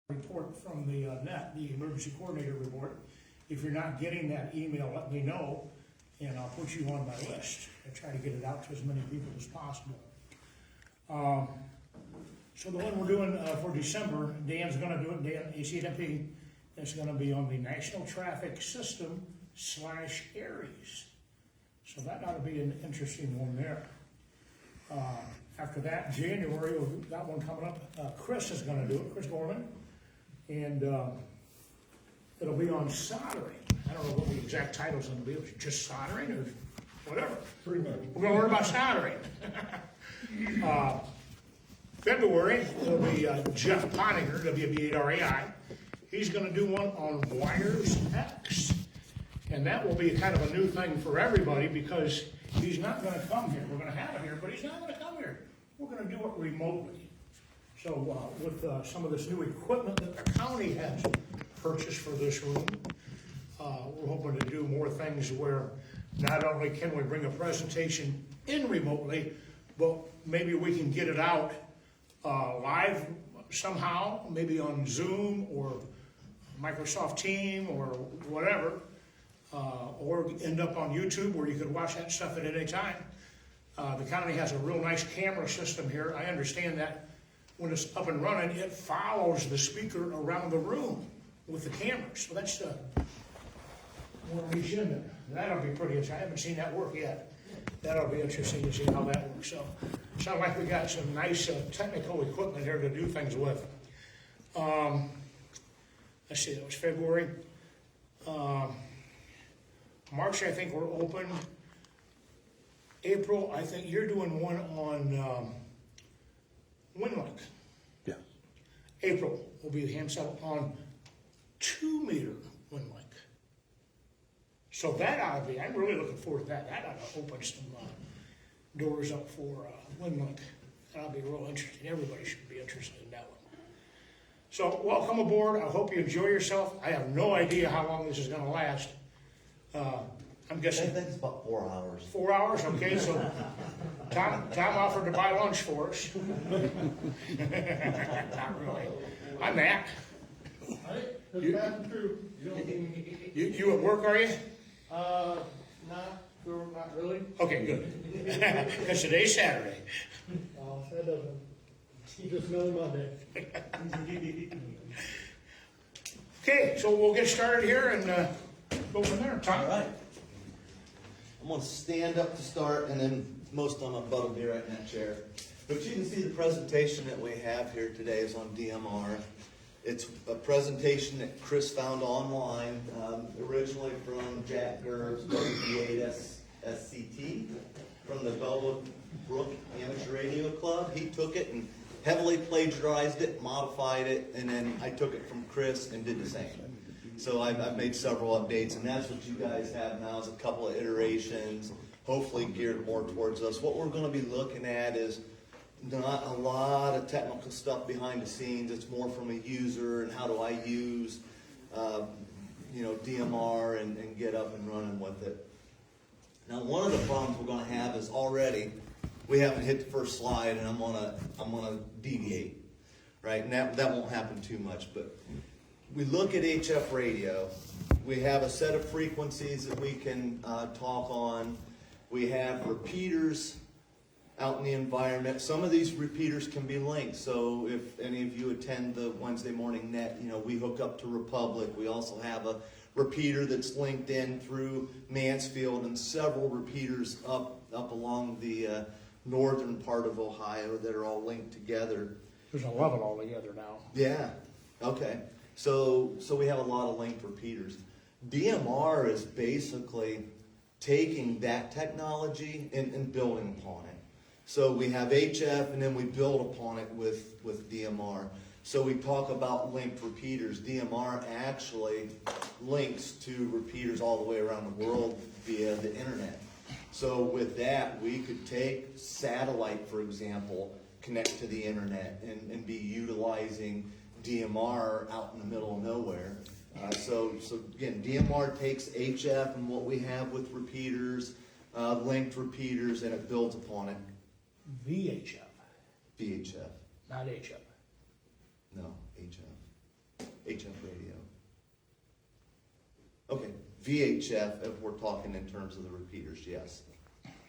report from the net, the emergency coordinator report. If you're not getting that email, let me know, and I'll put you on my list and try to get it out to as many people as possible. So the one we're doing for December, Dan's gonna do it, Dan, ACDP, it's gonna be on the National Traffic System / Aries. So that ought to be an interesting one there. After that, January, we've got one coming up. Chris is gonna do it, Chris Gorman. And it'll be on soldering. I don't know what the exact title's gonna be, it's just soldering or whatever. Pretty much. We're gonna learn about soldering. February, it'll be Jeff Pottinger, WB8RAI. He's gonna do one on Wires X. And that will be kind of a new thing for everybody because he's not gonna come here. We're gonna have it here, but he's not gonna come here. We're gonna do it remotely. So with some of this new equipment that the county has purchased for this room, we're hoping to do more things where not only can we bring a presentation in remotely, but maybe we can get it out live somehow, maybe on Zoom or Microsoft Team or whatever, or end up on YouTube where you could watch that stuff at any time. The county has a real nice camera system here. I understand that when it's up and running, it follows the speaker around the room with the camera. So that's one reason that'll be pretty interesting. I haven't seen that work yet. That'll be interesting to see how that works. So it sounds like we got some nice technical equipment here to do things with. Let's see, that was February. March, I think we're open. April, I think you're doing one on Winlink. Yeah. April will be ham settle on 2-meter Winlink. So that ought to be, I'm really looking forward to that. That ought to open some doors up for Winlink. That'll be real interesting. Everybody should be interested in that one. So welcome aboard. I hope you enjoy yourself. I have no idea how long this is going to last. I'm guessing. I think it's about 4 hours. 4 hours, okay, so Tom offered to buy lunch for us. Not really. I'm Matt. You at work, are you? Not really. Okay, good. Because today's Saturday. That doesn't. Just another Monday. Okay, so we'll get started here and go from there. Tom? All right. I'm going to stand up to start, and then most of them Bud will be right in that chair. But you can see the presentation that we have here today is on DMR. It's a presentation that Chris found online, originally from Jack Gerb's W8SCT from the Bellwood Brook Amateur Radio Club. He took it and heavily plagiarized it, modified it, and then I took it from Chris and did the same. So I've made several updates, and that's what you guys have now is a couple of iterations, hopefully geared more towards us. What we're going to be looking at is not a lot of technical stuff behind the scenes. It's more from a user and how do I use, DMR and get up and running with it. Now, one of the problems we're going to have is already we haven't hit the first slide, and I'm gonna deviate, right? And that won't happen too much, but. We look at HF radio. We have a set of frequencies that we can talk on. We have repeaters out in the environment. Some of these repeaters can be linked. So if any of you attend the Wednesday morning net, we hook up to Republic. We also have a repeater that's linked in through Mansfield and several repeaters up along the northern part of Ohio that are all linked together. There's 11 altogether now. Yeah, okay. So we have a lot of linked repeaters. DMR is basically taking that technology and building upon it. So we have HF and then we build upon it with DMR. So we talk about linked repeaters. DMR actually links to repeaters all the way around the world via the internet. So with that, we could take satellite, for example, connect to the internet and be utilizing DMR out in the middle of nowhere. So again, DMR takes HF and what we have with repeaters, linked repeaters, and it builds upon it. VHF. VHF. Not HF. No, HF. HF radio. Okay, VHF, if we're talking in terms of the repeaters, yes.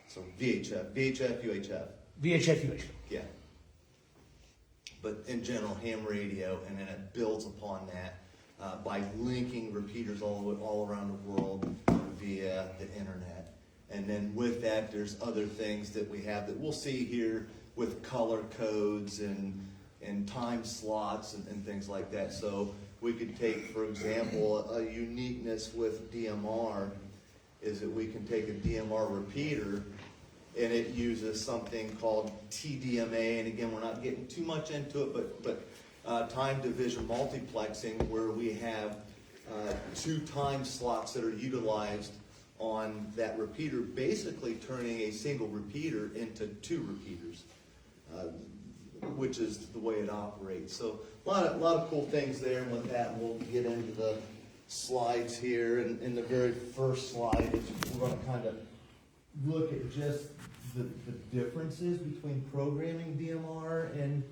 So VHF, UHF. VHF, UHF. Yeah. But in general, ham radio, and then it builds upon that by linking repeaters all around the world via the internet. And then with that, there's other things that we have that we'll see here with color codes and time slots and things like that. So we could take, for example, a uniqueness with DMR is that we can take a DMR repeater and it uses something called TDMA, and again, we're not getting too much into it, but time division multiplexing, where we have 2 time slots that are utilized on that repeater, basically turning a single repeater into 2 repeaters, which is the way it operates. So a lot of cool things there, and with that, we'll get into the slides here. And in the very first slide, we're going to kind of look at just the differences between programming DMR and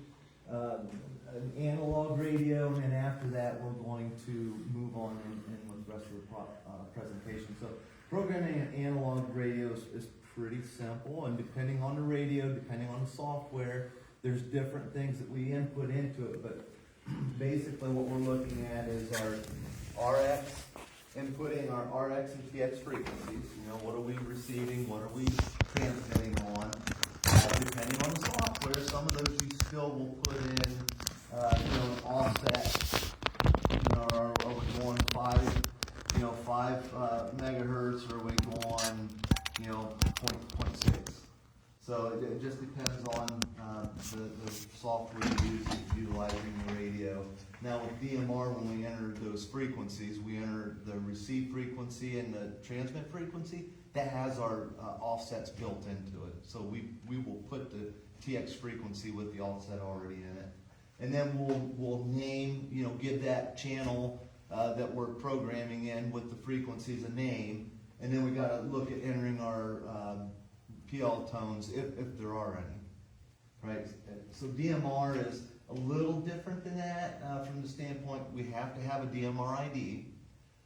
an analog radio, and after that we're going to move on in with the rest of the presentation. So programming an analog radio is pretty simple, and depending on the radio, depending on the software, there's different things that we input into it, but basically what we're looking at is our RX, inputting our RX and TX frequencies. You know, what are we receiving, what are we transmitting on? Depending on the software, some of those you still will put in, an offset. Are we going 5 megahertz, or are we going, 0.6? So it just depends on the software you use utilizing the radio. Now with DMR, when we enter those frequencies, we enter the receive frequency and the transmit frequency. That has our offsets built into it. So we will put the TX frequency with the offset already in it. And then we'll name, give that channel that we're programming in with the frequencies a name. And then we got to look at entering our PL tones if there are any, right? So DMR is a little different than that from the standpoint we have to have a DMR ID.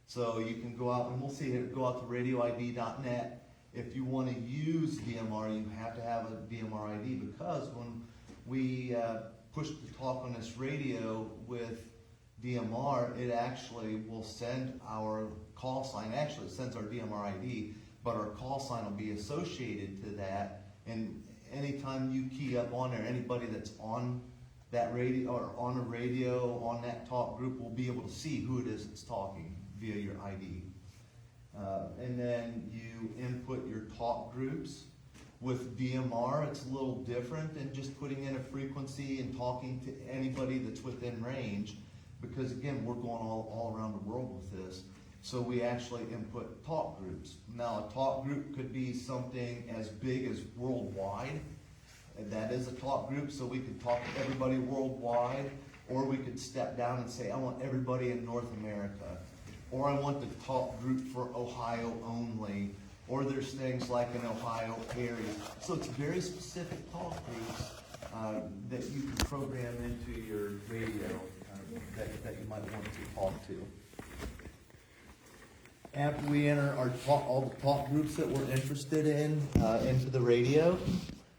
So you can go out, and we'll see here, go out to radioid.net. If you want to use DMR, you have to have a DMR ID, because when we push the talk on this radio with DMR, it actually will send our call sign. Actually, it sends our DMR ID, but our call sign will be associated to that. And anytime you key up on there, anybody that's on that radio or on a radio on that talk group will be able to see who it is that's talking via your ID. And then you input your talk groups. With DMR, it's a little different than just putting in a frequency and talking to anybody that's within range, because again, we're going all around the world with this. So we actually input talk groups. Now a talk group could be something as big as worldwide, and that is a talk group, so we could talk to everybody worldwide, or we could step down and say, I want everybody in North America, or I want the talk group for Ohio only, or there's things like an Ohio area. So it's very specific talk groups that you can program into your radio that you might want to talk to. After we enter all the talk groups that we're interested in into the radio,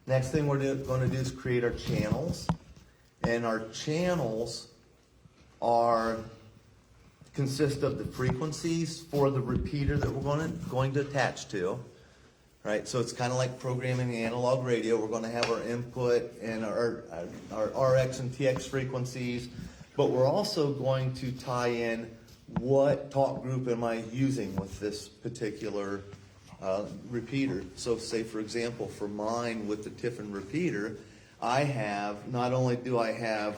next thing we're going to do is create our channels. And our channels consist of the frequencies for the repeater that we're going to attach to. Right, so it's kind of like programming the analog radio. We're going to have our input and our RX and TX frequencies, but we're also going to tie in what talk group am I using with this particular repeater. So say, for example, for mine with the Tiffin repeater, I have, not only do I have,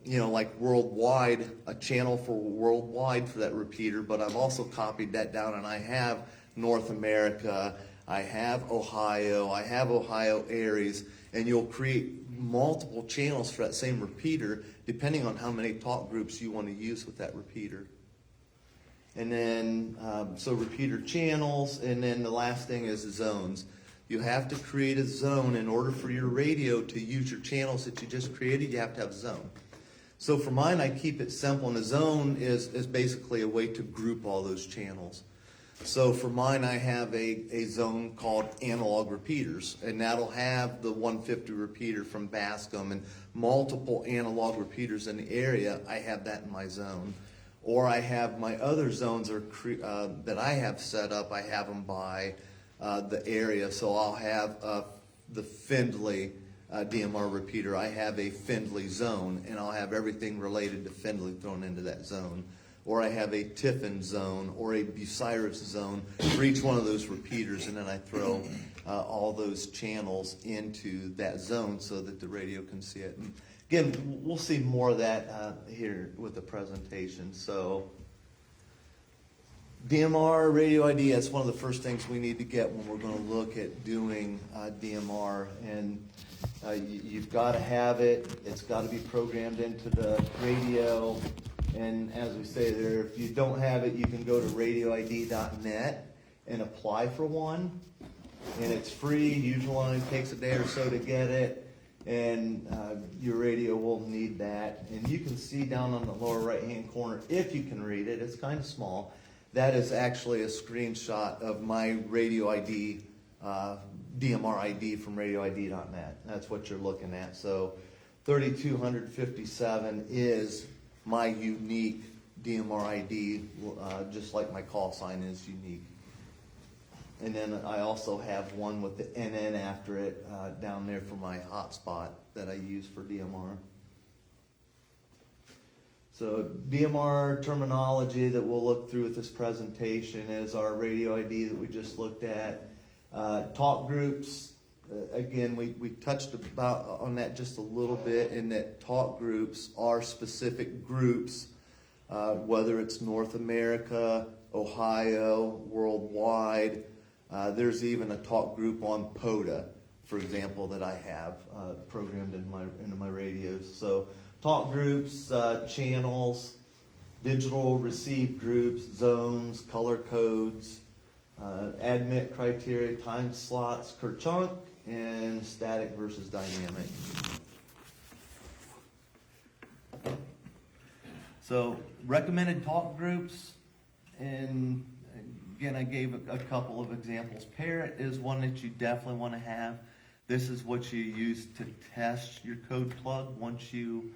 like worldwide, a channel for worldwide for that repeater, but I've also copied that down, and I have North America, I have Ohio areas, and you'll create multiple channels for that same repeater depending on how many talk groups you want to use with that repeater. And then, so repeater channels, and then the last thing is zones. You have to create a zone in order for your radio to use your channels that you just created. You have to have a zone. So for mine, I keep it simple, and a zone is basically a way to group all those channels. So for mine, I have a zone called analog repeaters, and that'll have the 150 repeater from Bascom and multiple analog repeaters in the area. I have that in my zone. Or I have my other zones that I have set up, I have them by the area. So I'll have the Findlay DMR repeater. I have a Findlay zone, and I'll have everything related to Findlay thrown into that zone. Or I have a Tiffin zone or a Bucyrus zone for each one of those repeaters, and then I throw all those channels into that zone so that the radio can see it. And again, we'll see more of that here with the presentation. So DMR radio ID, that's one of the first things we need to get when we're going to look at doing DMR. And you've got to have it. It's got to be programmed into the radio. And as we say there, if you don't have it, you can go to radioid.net and apply for one. And it's free. Usually only takes a day or so to get it. And your radio will need that. And you can see down on the lower right-hand corner, if you can read it, it's kind of small. That is actually a screenshot of my radio ID, DMR ID from radioid.net. That's what you're looking at. So 3257 is my unique DMR ID, just like my call sign is unique. And then I also have one with the NN after it down there for my hotspot that I use for DMR. So DMR terminology that we'll look through with this presentation is our radio ID that we just looked at. Talk groups, again, we touched on that just a little bit, in that talk groups are specific groups, whether it's North America, Ohio, worldwide. There's even a talk group on POTA, for example, that I have programmed into my radios. So talk groups, channels, digital receive groups, zones, color codes, admit criteria, time slots, Kerchunk, and static versus dynamic. So recommended talk groups, and again, I gave a couple of examples. Parrot is one that you definitely want to have. This is what you use to test your code plug once you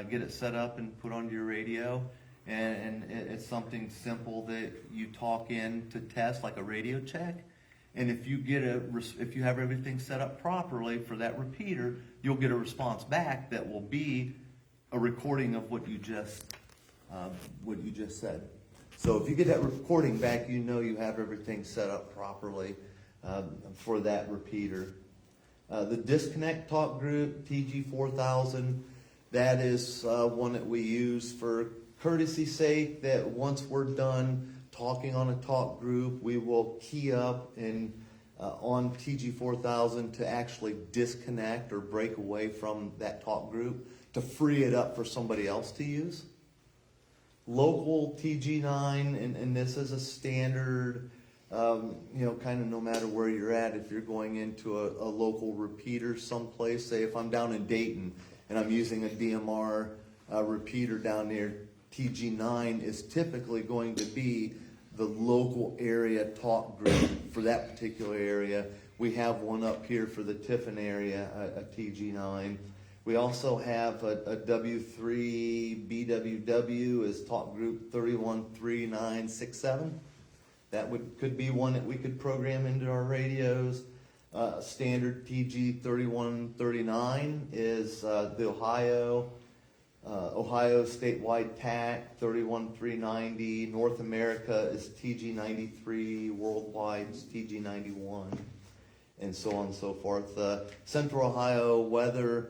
get it set up and put onto your radio. And it's something simple that you talk in to test, like a radio check. And if you have everything set up properly for that repeater, you'll get a response back that will be a recording of what you just said. So if you get that recording back, you know you have everything set up properly for that repeater. The disconnect talk group, TG4000, that is one that we use for courtesy's sake, that once we're done talking on a talk group, we will key up and on TG4000 to actually disconnect or break away from that talk group to free it up for somebody else to use. Local TG9, and this is a standard, kind of no matter where you're at, if you're going into a local repeater someplace, say if I'm down in Dayton and I'm using a DMR repeater down there, TG9 is typically going to be the local area talk group for that particular area. We have one up here for the Tiffin area, a TG9. We also have a W3 BWW is talk group 313967. That could be one that we could program into our radios. Standard TG 3139 is the Ohio statewide TAC 31390. North America is TG93. Worldwide is TG91, and so on and so forth. Central Ohio weather.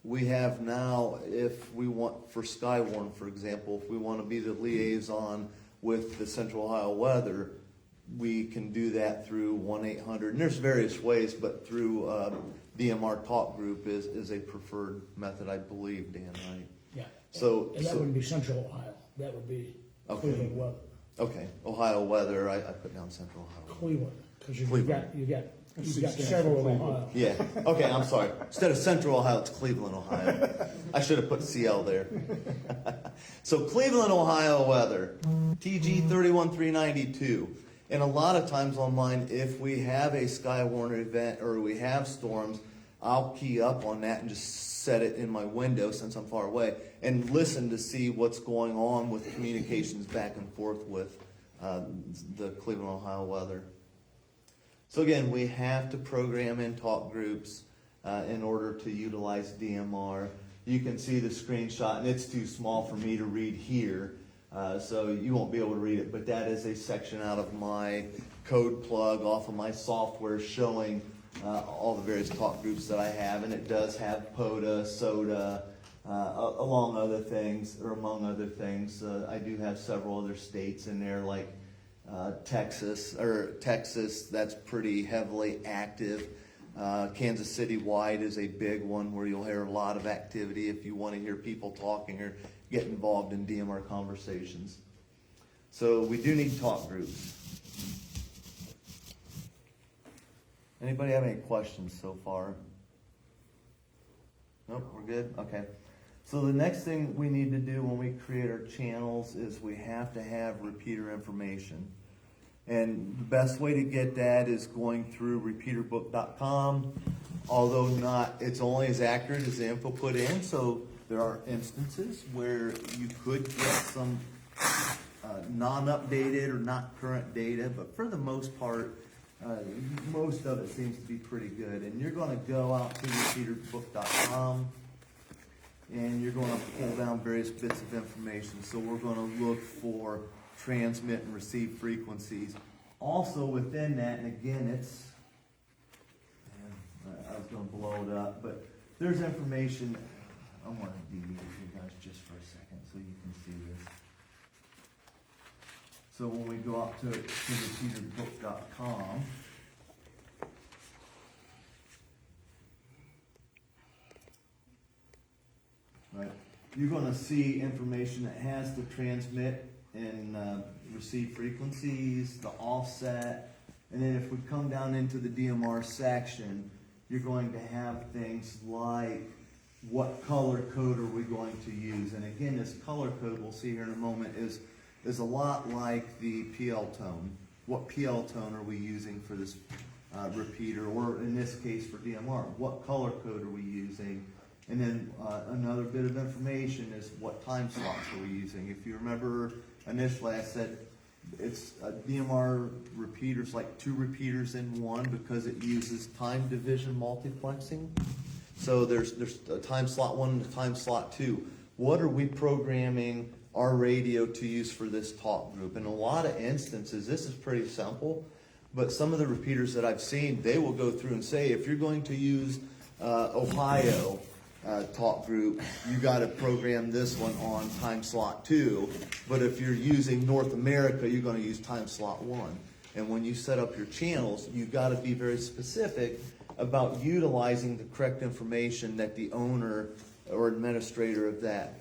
We have now, if we want, for Skywarn, for example, if we want to be the liaison with the Central Ohio weather, we can do that through 1-800. And there's various ways, but through DMR Talk Group is a preferred method, I believe, Dan, right? Yeah. So And that wouldn't be Central Ohio. That would be Cleveland weather. Okay, Ohio weather. I put down Central Ohio. Cleveland, because you got You've got several in Ohio. Yeah, okay, I'm sorry. Instead of Central Ohio, it's Cleveland, Ohio. I should have put CL there. So Cleveland, Ohio weather, TG 31392. And a lot of times online, if we have a Skywarner event or we have storms, I'll key up on that and just set it in my window since I'm far away and listen to see what's going on with communications back and forth with the Cleveland, Ohio weather. So again, we have to program in talk groups in order to utilize DMR. You can see the screenshot, and it's too small for me to read here, so you won't be able to read it, but that is a section out of my code plug off of my software showing all the various talk groups that I have, and it does have POTA, SOTA, among other things. I do have several other states in there, like Texas, that's pretty heavily active. Kansas City wide is a big one where you'll hear a lot of activity if you want to hear people talking or get involved in DMR conversations. So we do need talk groups. Anybody have any questions so far? Nope, we're good? Okay. So the next thing we need to do when we create our channels is we have to have repeater information. And the best way to get that is going through repeaterbook.com, although it's only as accurate as the info put in, so there are instances where you could get some non-updated or not current data, but for the most part, most of it seems to be pretty good. And you're going to go out to repeaterbook.com and you're going to pull down various bits of information. So we're going to look for transmit and receive frequencies. Also within that, and again, I was going to blow it up, but there's information. I want to delete it you guys just for a second so you can see this. So when we go out to repeaterbook.com, right, you're going to see information that has the transmit and receive frequencies, the offset, and then if we come down into the DMR section, you're going to have things like what color code are we going to use. And again, this color code we'll see here in a moment is a lot like the PL tone. What PL tone are we using for this repeater, or in this case for DMR? What color code are we using? And then another bit of information is what time slots are we using. If you remember initially I said it's a DMR repeater's like two repeaters in one because it uses time division multiplexing. So there's a time slot 1 and a time slot 2. What are we programming our radio to use for this talk group? In a lot of instances, this is pretty simple, but some of the repeaters that I've seen, they will go through and say, if you're going to use Ohio talk group, you got to program this one on time slot 2, but if you're using North America, you're going to use time slot 1. And when you set up your channels, you got to be very specific about utilizing the correct information that the owner or administrator of that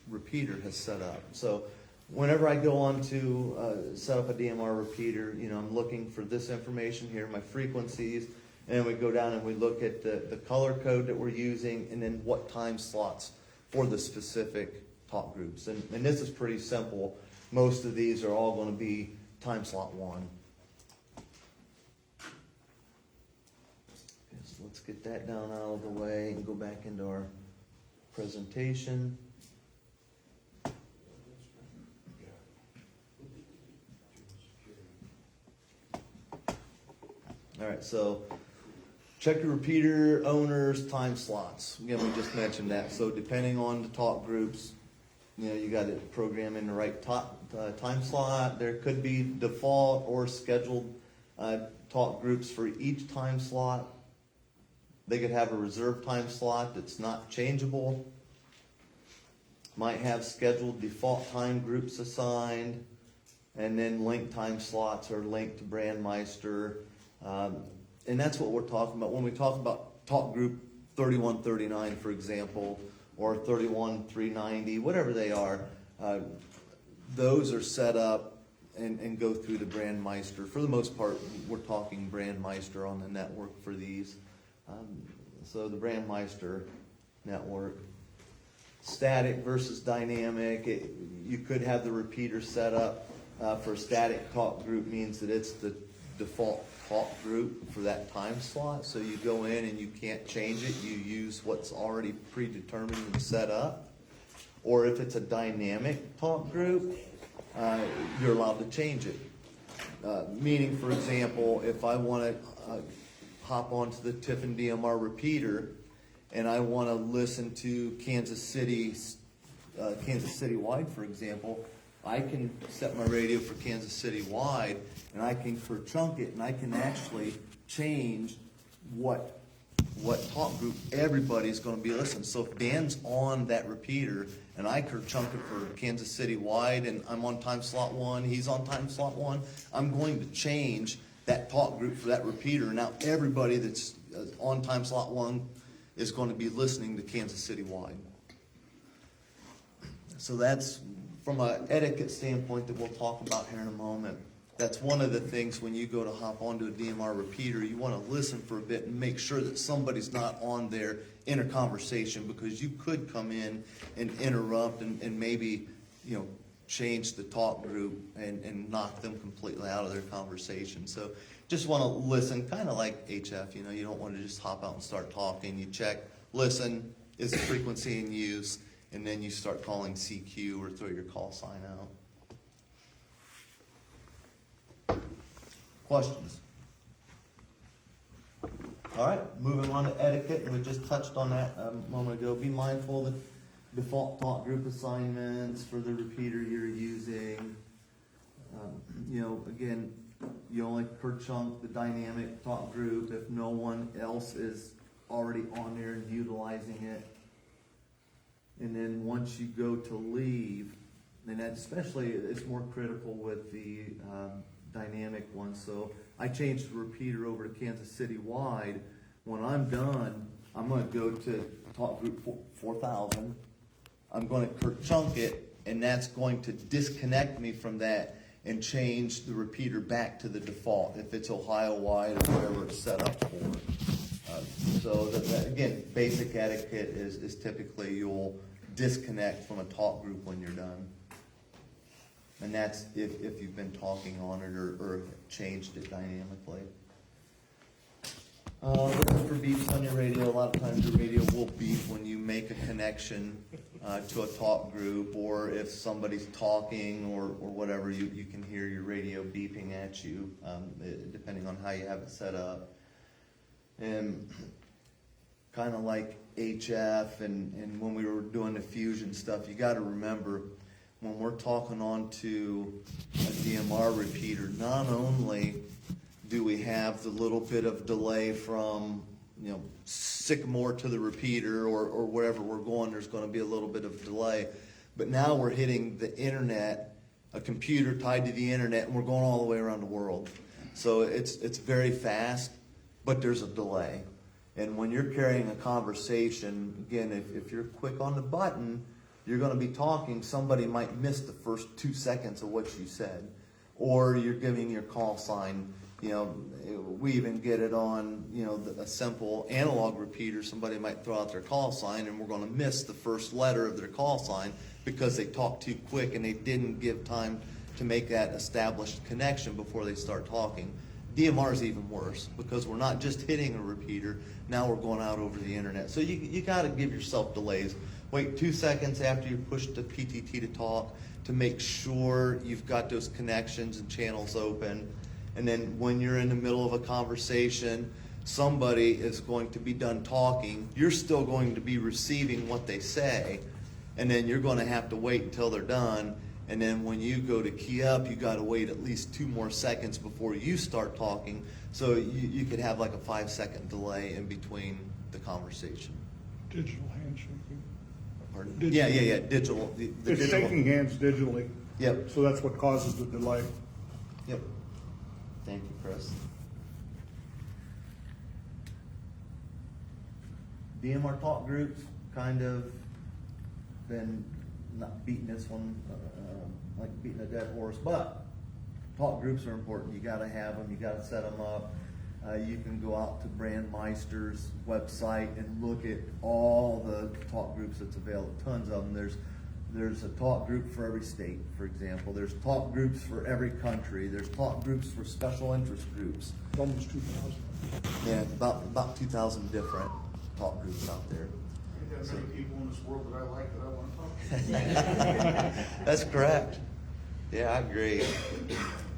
repeater has set up. So whenever I go on to set up a DMR repeater, I'm looking for this information here, my frequencies, and then we go down and we look at the color code that we're using and then what time slots for the specific talk groups. And this is pretty simple. Most of these are all going to be time slot 1. So let's get that down out of the way and go back into our presentation. All right, so check your repeater owners' time slots. Again, we just mentioned that. So depending on the talk groups, you got to program in the right time slot. There could be default or scheduled talk groups for each time slot. They could have a reserved time slot that's not changeable. Might have scheduled default time groups assigned, and then linked time slots are linked to Brandmeister. And that's what we're talking about. When we talk about talk group 3139, for example, or 31390, whatever they are, those are set up and go through the Brandmeister. For the most part, we're talking Brandmeister on the network for these. So the Brandmeister network. Static versus dynamic. You could have the repeater set up for a static talk group, means that it's the default talk group for that time slot. So you go in and you can't change it. You use what's already predetermined and set up. Or if it's a dynamic talk group, you're allowed to change it. Meaning, for example, if I want to hop onto the Tiffin DMR repeater and I want to listen to Kansas City wide, for example, I can set my radio for Kansas City wide, and I can chunk it, and I can actually change what talk group everybody's going to be listening. So if Dan's on that repeater, and I chunk it for Kansas City wide, and I'm on time slot 1, he's on time slot 1, I'm going to change that talk group for that repeater. Now everybody that's on time slot 1 is going to be listening to Kansas City wide. So that's from an etiquette standpoint that we'll talk about here in a moment. That's one of the things when you go to hop onto a DMR repeater, you want to listen for a bit and make sure that somebody's not on there in a conversation, because you could come in and interrupt and maybe, change the talk group and knock them completely out of their conversation. So just want to listen, kind of like HF, you don't want to just hop out and start talking. You check, listen, is the frequency in use, and then you start calling CQ or throw your call sign out. Questions? All right, moving on to etiquette, and we just touched on that a moment ago. Be mindful of the default talk group assignments for the repeater you're using. Again, you only per chunk the dynamic talk group if no one else is already on there and utilizing it. And then once you go to leave, and that especially it's more critical with the dynamic one. So I changed the repeater over to Kansas City wide. When I'm done, I'm going to go to talk group 4000. I'm going to chunk it, and that's going to disconnect me from that and change the repeater back to the default if it's Ohio wide or whatever it's set up for. So that, again, basic etiquette is typically you'll disconnect from a talk group when you're done. And that's if you've been talking on it or changed it dynamically. Looking for beeps on your radio. A lot of times your radio will beep when you make a connection to a talk group, or if somebody's talking or whatever, you can hear your radio beeping at you, depending on how you have it set up. And kind of like HF and when we were doing the fusion stuff, you got to remember when we're talking on to a DMR repeater, not only do we have the little bit of delay from Sycamore to the repeater or wherever we're going, there's going to be a little bit of delay, but now we're hitting the internet, a computer tied to the internet, and we're going all the way around the world. So it's very fast, but there's a delay. And when you're carrying a conversation, again, if you're quick on the button, you're going to be talking. Somebody might miss the first 2 seconds of what you said, or you're giving your call sign. We even get it on, a simple analog repeater. Somebody might throw out their call sign, and we're going to miss the first letter of their call sign because they talked too quick and they didn't give time to make that established connection before they start talking. DMR is even worse because we're not just hitting a repeater. Now we're going out over the internet. So you got to give yourself delays. Wait 2 seconds after you push the PTT to talk to make sure you've got those connections and channels open. And then when you're in the middle of a conversation, somebody is going to be done talking. You're still going to be receiving what they say. And then you're going to have to wait until they're done. And then when you go to key up, you got to wait at least 2 more seconds before you start talking. So you could have like a 5-second delay in between the conversation. Digital handshaking. Pardon? Digital. Yeah. Digital. The It's digital. shaking hands digitally. Yep. So that's what causes the delay. Yep. Thank you, Chris. DMR talk groups kind of been not beating this one like beating a dead horse, but talk groups are important. You gotta have them, you gotta set them up. You can go out to Brandmeister's website and look at all the talk groups that's available, tons of them. There's a talk group for every state, for example. There's talk groups for every country. There's talk groups for special interest groups. Almost 2,000. Yeah, about 2,000 different talk groups out there. There's many people in this world that I like that I want to talk to. That's correct. Yeah, I agree.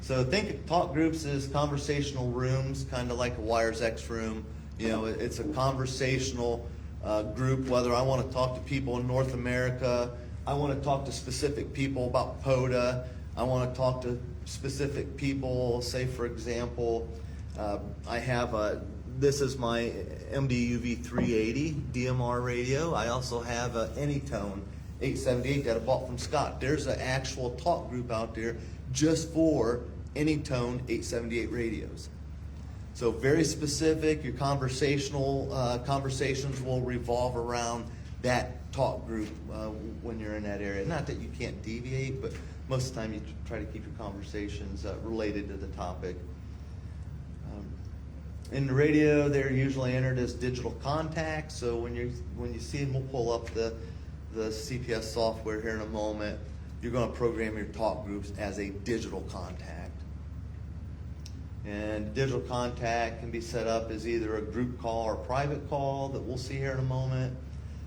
So think of talk groups as conversational rooms, kind of like a Wires X room. You know, it's a conversational group, whether I want to talk to people in North America, I want to talk to specific people about POTA, I want to talk to specific people, say for example, I have this is my MDUV 380 DMR radio. I also have a Anytone 878 that I bought from Scott. There's an actual talk group out there just for Anytone 878 radios. So very specific, your conversational conversations will revolve around that talk group when you're in that area. Not that you can't deviate, but most of the time you try to keep your conversations related to the topic. In the radio, they're usually entered as digital contacts. So when you see them, we'll pull up the CPS software here in a moment. You're going to program your talk groups as a digital contact. And digital contact can be set up as either a group call or private call that we'll see here in a moment.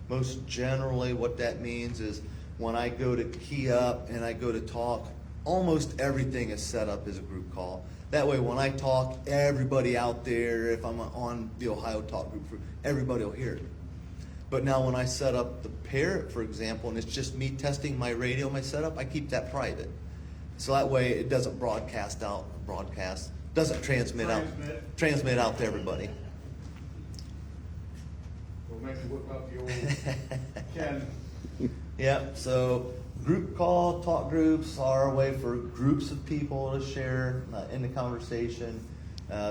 Most generally what that means is when I go to key up and I go to talk, almost everything is set up as a group call. That way when I talk, everybody out there, if I'm on the Ohio Talk Group, everybody will hear it. But now when I set up the Parrot, for example, and it's just me testing my radio, my setup, I keep that private. So that way it doesn't doesn't transmit out to everybody. We'll make you whip out the old Ken. Yep, so group call, talk groups are a way for groups of people to share in the conversation.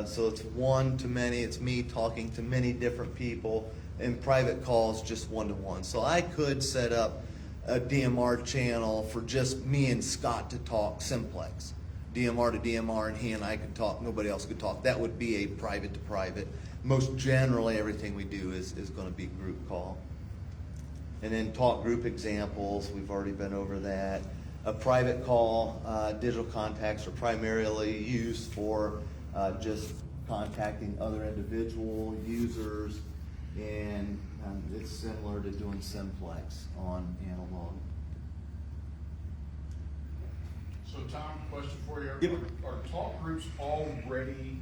So it's one to many, it's me talking to many different people. And private calls just one-to-one. So I could set up a DMR channel for just me and Scott to talk simplex. DMR to DMR, and he and I could talk, nobody else could talk. That would be a private to private. Most generally everything we do is going to be group call. And then talk group examples, we've already been over that. A private call, digital contacts are primarily used for just contacting other individual users, and it's similar to doing simplex on analog. So Tom, question for you. Yep. Are talk groups already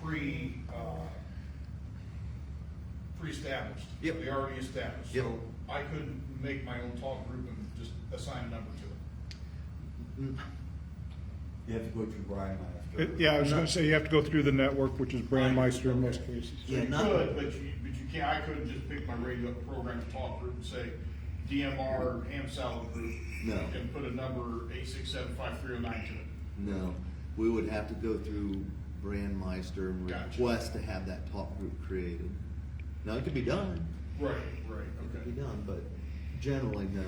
pre-established? Yep. They already established? Yep. So I could make my own talk group and just assign a number to it? You have to go through Brian after. Yeah, I was gonna say, you have to go through the network, which is Brandmeister in most cases. Yeah, You not- could, but you can't, I couldn't just pick my radio program talk group and say DMR ham salad group. No. And put a number 8675309 to it. No, we would have to go through Brandmeister and Gotcha. request to have that talk group created. Now, it could be done. Right, It could okay. be done, but generally, no.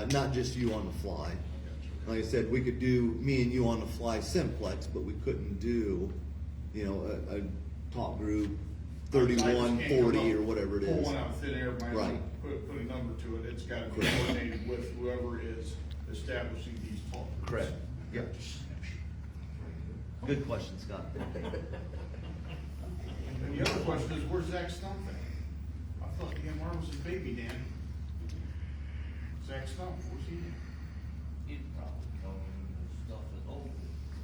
Not just you on the fly. Gotcha. Like I said, we could do me and you on the fly simplex, but we couldn't do, a talk group 3140 or whatever it Pull is. one out of thin air, Right. put a number to it, it's gotta be Correct. coordinated with whoever is establishing these talk groups. Correct. Yep. Good question, Scott. And the other question is, where's Zach Stump at? I thought DMR was his baby, Dan. Zach Stump, where's he at? He'd probably tell me the stuff is old.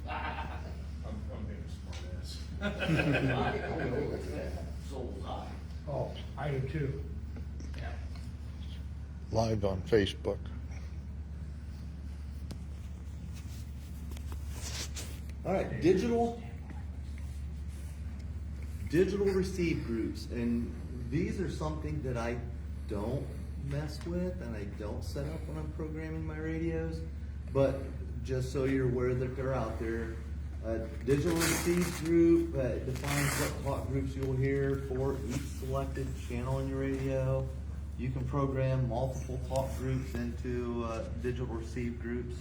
I'm being a smartass. So was I. Oh, I do too. Yeah. Live on Facebook. All right, digital receive groups, and these are something that I don't mess with and I don't set up when I'm programming my radios, but just so you're aware that they're out there. Digital receive group defines what talk groups you'll hear for each selected channel in your radio. You can program multiple talk groups into digital receive groups.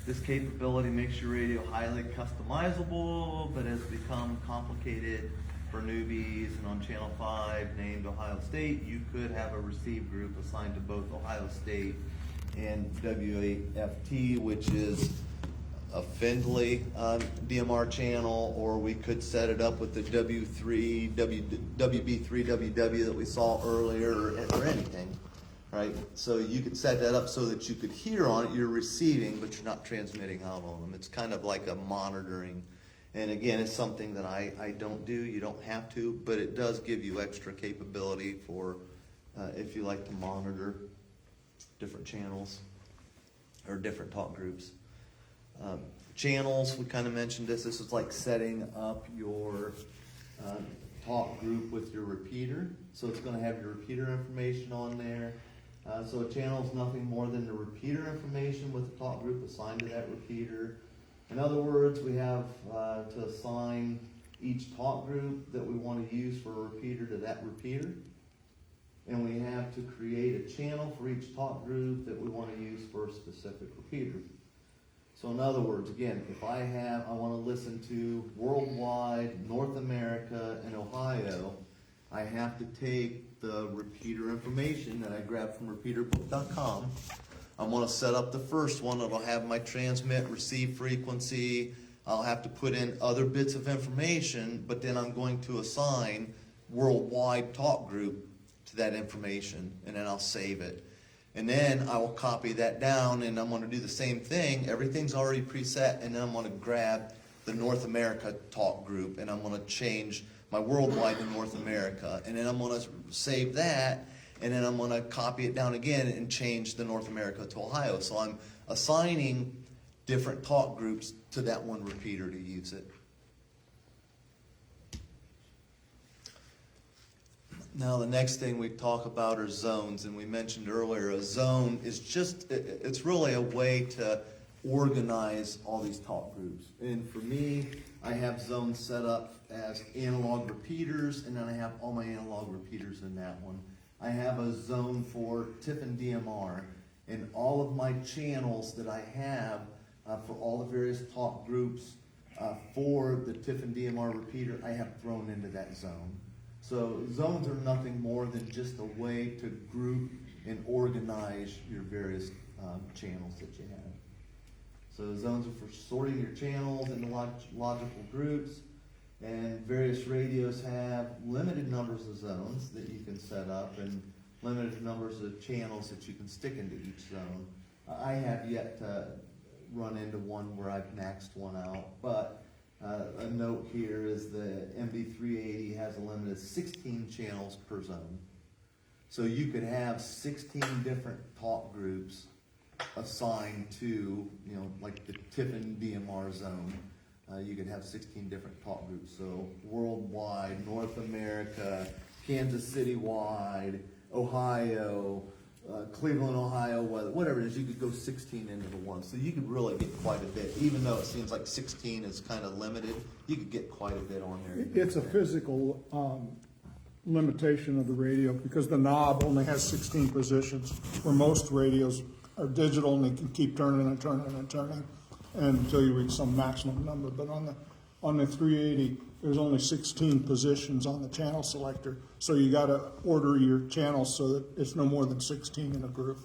This capability makes your radio highly customizable, but has become complicated for newbies. And on Channel 5, named Ohio State, you could have a receive group assigned to both Ohio State and WAFT, which is a Findlay DMR channel, or we could set it up with the WB3 WW that we saw earlier, or anything, right? So you could set that up so that you could hear on it, you're receiving, but you're not transmitting out on them. It's kind of like a monitoring. And again, it's something that I don't do, you don't have to, but it does give you extra capability for if you like to monitor different channels or different talk groups. Channels, we kind of mentioned this. This is like setting up your talk group with your repeater. So it's going to have your repeater information on there. So a channel is nothing more than the repeater information with the talk group assigned to that repeater. In other words, we have to assign each talk group that we want to use for a repeater to that repeater. And we have to create a channel for each talk group that we want to use for a specific repeater. So in other words, again, if I want to listen to worldwide, North America, and Ohio, I have to take the repeater information that I grabbed from repeaterbook.com. I'm going to set up the first one. It'll have my transmit, receive frequency. I'll have to put in other bits of information, but then I'm going to assign worldwide talk group to that information, and then I'll save it. And then I will copy that down, and I'm going to do the same thing. Everything's already preset, and then I'm going to grab the North America talk group, and I'm going to change my worldwide to North America. And then I'm going to save that, and then I'm going to copy it down again and change the North America to Ohio. So I'm assigning different talk groups to that one repeater to use it. Now the next thing we talk about are zones, and we mentioned earlier a zone is just, it's really a way to organize all these talk groups. And for me, I have zones set up as analog repeaters, and then I have all my analog repeaters in that one. I have a zone for Tiffin DMR, and all of my channels that I have for all the various talk groups for the Tiffin DMR repeater, I have thrown into that zone. So zones are nothing more than just a way to group and organize your various channels that you have. So zones are for sorting your channels into logical groups, and various radios have limited numbers of zones that you can set up and limited numbers of channels that you can stick into each zone. I have yet to run into one where I've maxed one out, but a note here is the MB380 has a limit of 16 channels per zone. So you could have 16 different talk groups assigned to, like the Tiffin DMR zone. You could have 16 different talk groups. So worldwide, North America, Kansas City wide, Ohio, Cleveland, Ohio, whatever it is, you could go 16 into the one. So you could really get quite a bit. Even though it seems like 16 is kind of limited, you could get quite a bit on there. It's a physical limitation of the radio because the knob only has 16 positions, where most radios are digital and they can keep turning and turning and turning until you reach some maximum number. But on the 380, there's only 16 positions on the channel selector, so you got to order your channels so that it's no more than 16 in a group.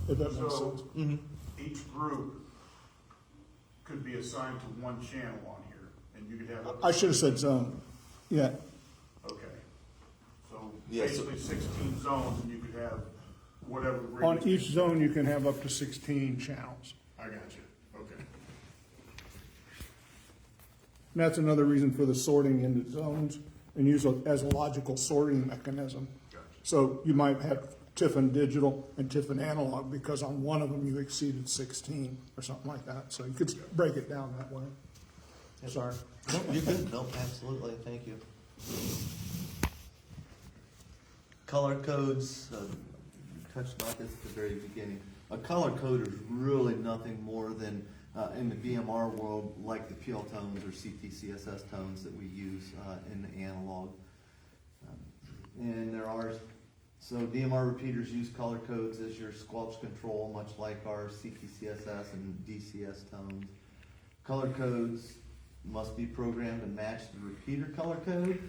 If that makes sense. Mm-hmm. Each group could be assigned to one channel on here, and you could have. I should have said zone. Yeah. Okay. So Yeah, basically 16 zones, and you could have whatever. On each zone, you can have up to 16 channels. I got you. Okay. And that's another reason for the sorting into zones and use it as a logical sorting mechanism. Gotcha. So you might have Tiffin digital and Tiffin analog because on one of them you exceeded 16 or something like that. So you could break it down that way. Sorry. No, you're good. No, absolutely. Thank you. Color codes, touched on this at the very beginning. A color code is really nothing more than, in the DMR world, like the PL tones or CT/CSS tones that we use in the analog. And there are So DMR repeaters use color codes as your squelch control, much like our CPCSS and DCS tones. Color codes must be programmed to match the repeater color code.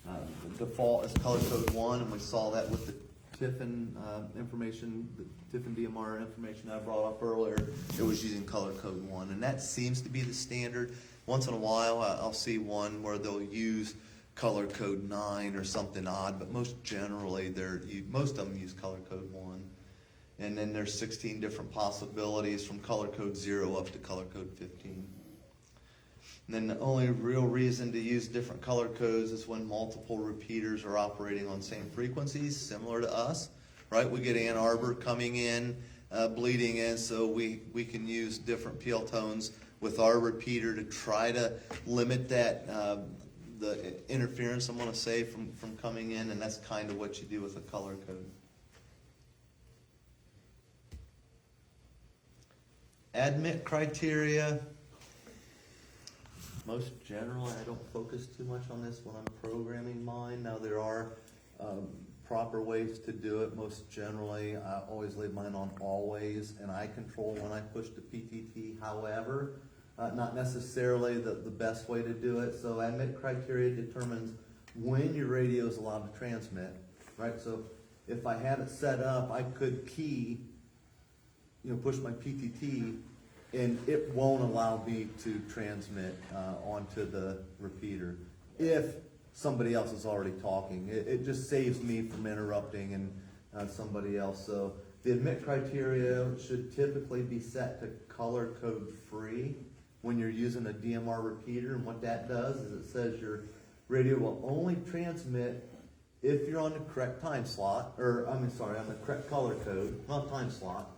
The default is color code 1, and we saw that with the Tiffin information, the Tiffin DMR information I brought up earlier. It was using color code 1, and that seems to be the standard. Once in a while, I'll see one where they'll use color code 9 or something odd, but most generally, most of them use color code 1. And then there's 16 different possibilities from color code 0 up to color code 15. And then the only real reason to use different color codes is when multiple repeaters are operating on same frequencies, similar to us, right? We get Ann Arbor coming in, bleeding in, so we can use different PL tones with our repeater to try to limit that, the interference, I'm going to say, from coming in, and that's kind of what you do with a color code. Admit criteria. Most generally, I don't focus too much on this when I'm programming mine. Now, there are proper ways to do it. Most generally, I always leave mine on always, and I control when I push the PTT. However, not necessarily the best way to do it. So admit criteria determines when your radio is allowed to transmit, right? So if I had it set up, I could key, push my PTT, and it won't allow me to transmit onto the repeater if somebody else is already talking. It just saves me from interrupting and somebody else. So the admit criteria should typically be set to color code free when you're using a DMR repeater, and what that does is it says your radio will only transmit if you're on the correct time slot, on the correct color code, not time slot.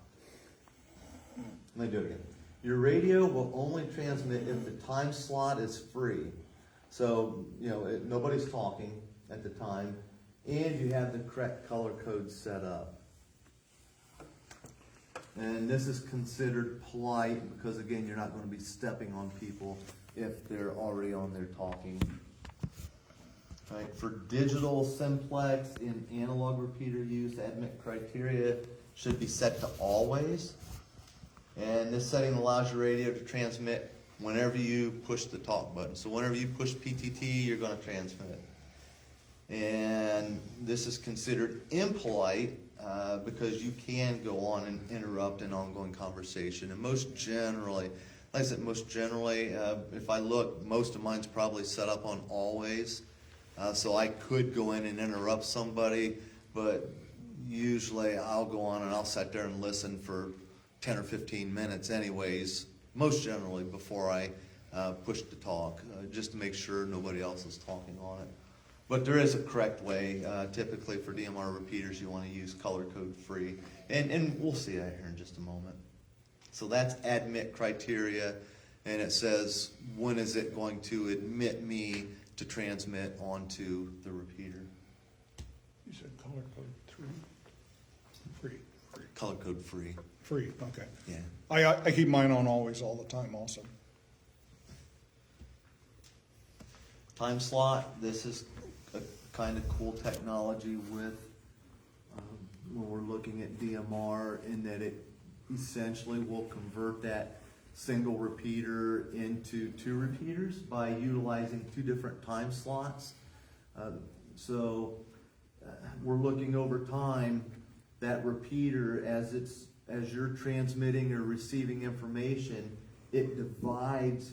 Let me do it again. Your radio will only transmit if the time slot is free. So, nobody's talking at the time, and you have the correct color code set up. And this is considered polite because, again, you're not going to be stepping on people if they're already on there talking. Right. For digital simplex in analog repeater use, admit criteria should be set to always. And this setting allows your radio to transmit whenever you push the talk button. So whenever you push PTT, you're going to transmit. And this is considered impolite because you can go on and interrupt an ongoing conversation. And most generally, like I said, if I look, most of mine's probably set up on always. So I could go in and interrupt somebody, but usually I'll go on and I'll sit there and listen for 10 or 15 minutes anyways, most generally before I push to talk, just to make sure nobody else is talking on it. But there is a correct way. Typically for DMR repeaters, you want to use color code free. And we'll see that here in just a moment. So that's admit criteria, and it says when is it going to admit me to transmit onto the repeater. You said color code 3? Free. Color code free. Free, okay. Yeah. I keep mine on always all the time also. Time slot, this is a kind of cool technology with when we're looking at DMR, in that it essentially will convert that single repeater into two repeaters by utilizing two different time slots. So we're looking over time, that repeater, as you're transmitting or receiving information, it divides